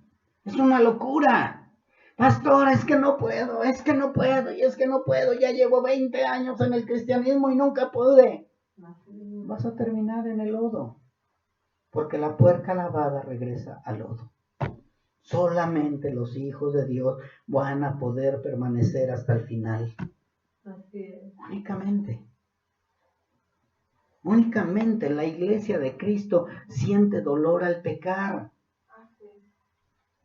Es una locura. Pastor, es que no puedo, y es que no puedo. Ya llevo 20 años en el cristianismo y nunca pude. Vas a terminar en el lodo. Porque la puerca lavada regresa al lodo. Solamente los hijos de Dios van a poder permanecer hasta el final. Así es. Únicamente la iglesia de Cristo siente dolor al pecar.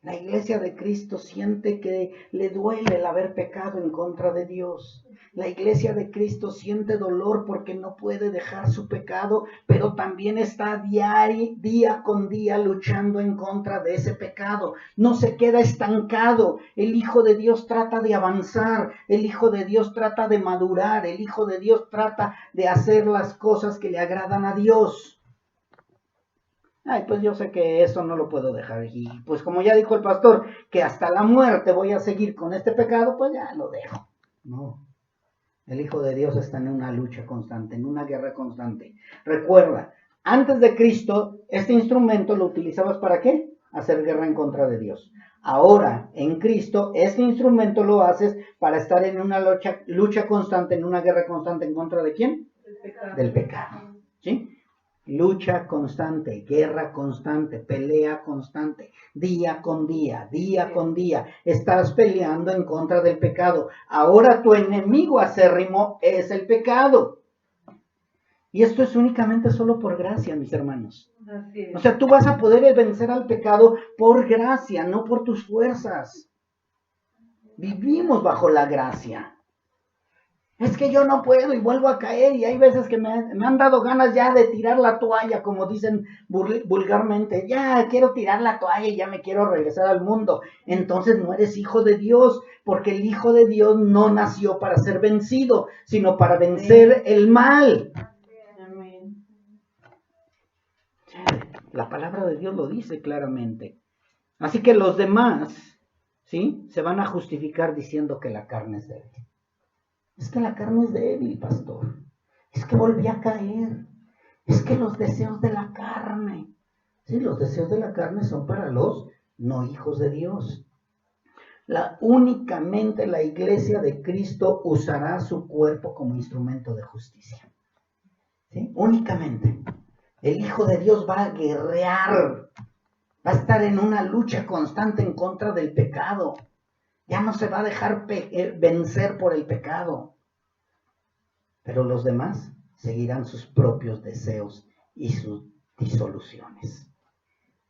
La iglesia de Cristo siente que le duele el haber pecado en contra de Dios. La iglesia de Cristo siente dolor porque no puede dejar su pecado, pero también está día con día luchando en contra de ese pecado. No se queda estancado. El Hijo de Dios trata de avanzar. El Hijo de Dios trata de madurar. El Hijo de Dios trata de hacer las cosas que le agradan a Dios. Ay, pues yo sé que eso no lo puedo dejar. Y pues como ya dijo el pastor, que hasta la muerte voy a seguir con este pecado, pues ya lo dejo. No. El Hijo de Dios está en una lucha constante, en una guerra constante. Recuerda, antes de Cristo, este instrumento lo utilizabas ¿para qué? Hacer guerra en contra de Dios. Ahora, en Cristo, este instrumento lo haces para estar en una lucha constante, en una guerra constante en contra de ¿quién? Del pecado. ¿Sí? Lucha constante, guerra constante, pelea constante, día con día. Estás peleando en contra del pecado. Ahora tu enemigo acérrimo es el pecado. Y esto es únicamente solo por gracia, mis hermanos. O sea, tú vas a poder vencer al pecado por gracia, no por tus fuerzas. Vivimos bajo la gracia. Es que yo no puedo y vuelvo a caer y hay veces que me han dado ganas ya de tirar la toalla, como dicen vulgarmente. Ya quiero tirar la toalla y ya me quiero regresar al mundo. Entonces no eres hijo de Dios, porque el Hijo de Dios no nació para ser vencido, sino para vencer el mal. Amén. La palabra de Dios lo dice claramente. Así que los demás, ¿sí? Se van a justificar diciendo que la carne es débil. Es que la carne es débil, pastor. Es que volví a caer. Es que los deseos de la carne. Sí, los deseos de la carne son para los no hijos de Dios. Únicamente la iglesia de Cristo usará su cuerpo como instrumento de justicia. ¿Sí? Únicamente. El Hijo de Dios va a guerrear. Va a estar en una lucha constante en contra del pecado. Ya no se va a dejar vencer por el pecado. Pero los demás seguirán sus propios deseos y sus disoluciones.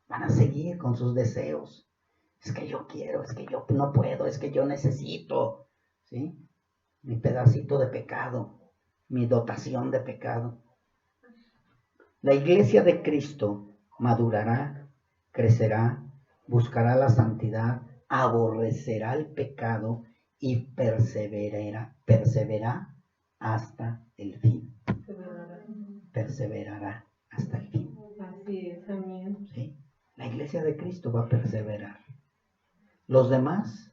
Van a seguir con sus deseos. Es que yo quiero, es que yo no puedo, es que yo necesito, ¿sí? Mi pedacito de pecado, mi dotación de pecado. La iglesia de Cristo madurará, crecerá, buscará la santidad, aborrecerá el pecado y perseverará hasta el fin. Perseverará hasta el fin. Así es, amén. ¿Sí? La iglesia de Cristo va a perseverar. Los demás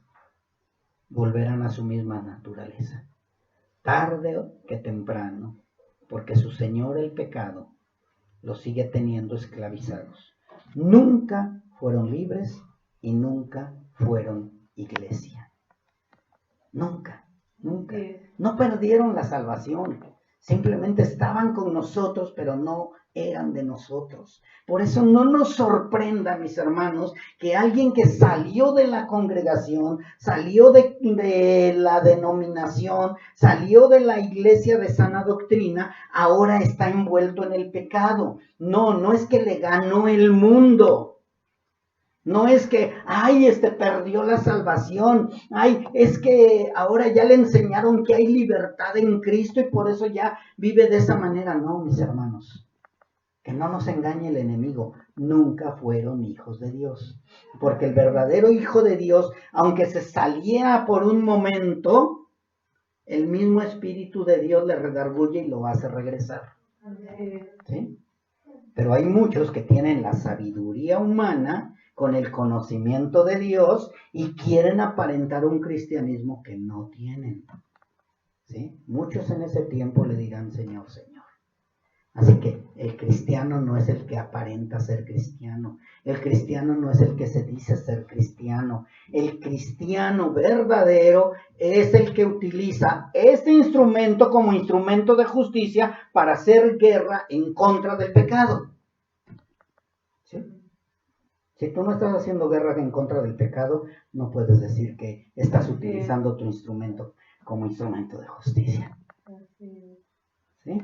volverán a su misma naturaleza, tarde que temprano, porque su señor el pecado los sigue teniendo esclavizados. Nunca fueron libres y nunca fueron iglesia. Nunca. No perdieron la salvación. Simplemente estaban con nosotros, pero no eran de nosotros. Por eso no nos sorprenda, mis hermanos, que alguien que salió de la congregación, salió de la denominación, salió de la iglesia de sana doctrina, ahora está envuelto en el pecado. No es que le ganó el mundo. No es que, perdió la salvación. Es que ahora ya le enseñaron que hay libertad en Cristo y por eso ya vive de esa manera. No, mis hermanos. Que no nos engañe el enemigo. Nunca fueron hijos de Dios. Porque el verdadero hijo de Dios, aunque se saliera por un momento, el mismo Espíritu de Dios le redarguye y lo hace regresar. ¿Sí? Pero hay muchos que tienen la sabiduría humana con el conocimiento de Dios y quieren aparentar un cristianismo que no tienen. ¿Sí? Muchos en ese tiempo le dirán Señor, Señor. Así que el cristiano no es el que aparenta ser cristiano. El cristiano no es el que se dice ser cristiano. El cristiano verdadero es el que utiliza este instrumento como instrumento de justicia para hacer guerra en contra del pecado. ¿Sí? Si tú no estás haciendo guerra en contra del pecado, no puedes decir que estás utilizando tu instrumento como instrumento de justicia. ¿Sí?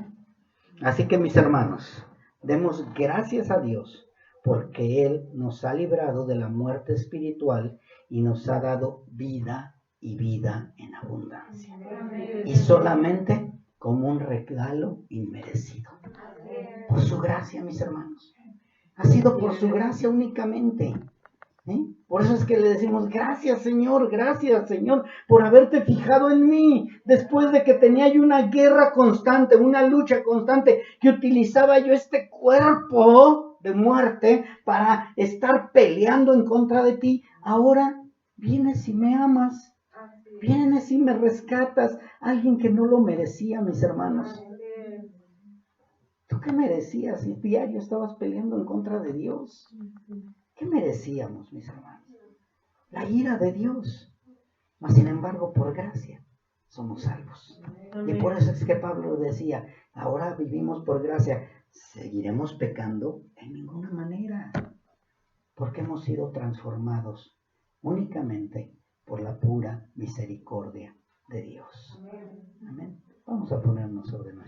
Así que mis hermanos, demos gracias a Dios porque Él nos ha librado de la muerte espiritual y nos ha dado vida y vida en abundancia. Y solamente como un regalo inmerecido. Por su gracia, mis hermanos. Ha sido por su gracia únicamente. Por eso es que le decimos, gracias Señor, por haberte fijado en mí, después de que tenía yo una guerra constante, una lucha constante, que utilizaba yo este cuerpo de muerte para estar peleando en contra de ti. Ahora vienes y me amas, vienes y me rescatas, alguien que no lo merecía, mis hermanos. ¿Tú qué merecías si diario estabas peleando en contra de Dios? ¿Qué merecíamos, mis hermanos? La ira de Dios. Mas, sin embargo, por gracia somos salvos. Y por eso es que Pablo decía, ahora vivimos por gracia. ¿Seguiremos pecando? En ninguna manera. Porque hemos sido transformados únicamente por la pura misericordia de Dios. Amén. Vamos a ponernos sobre nosotros.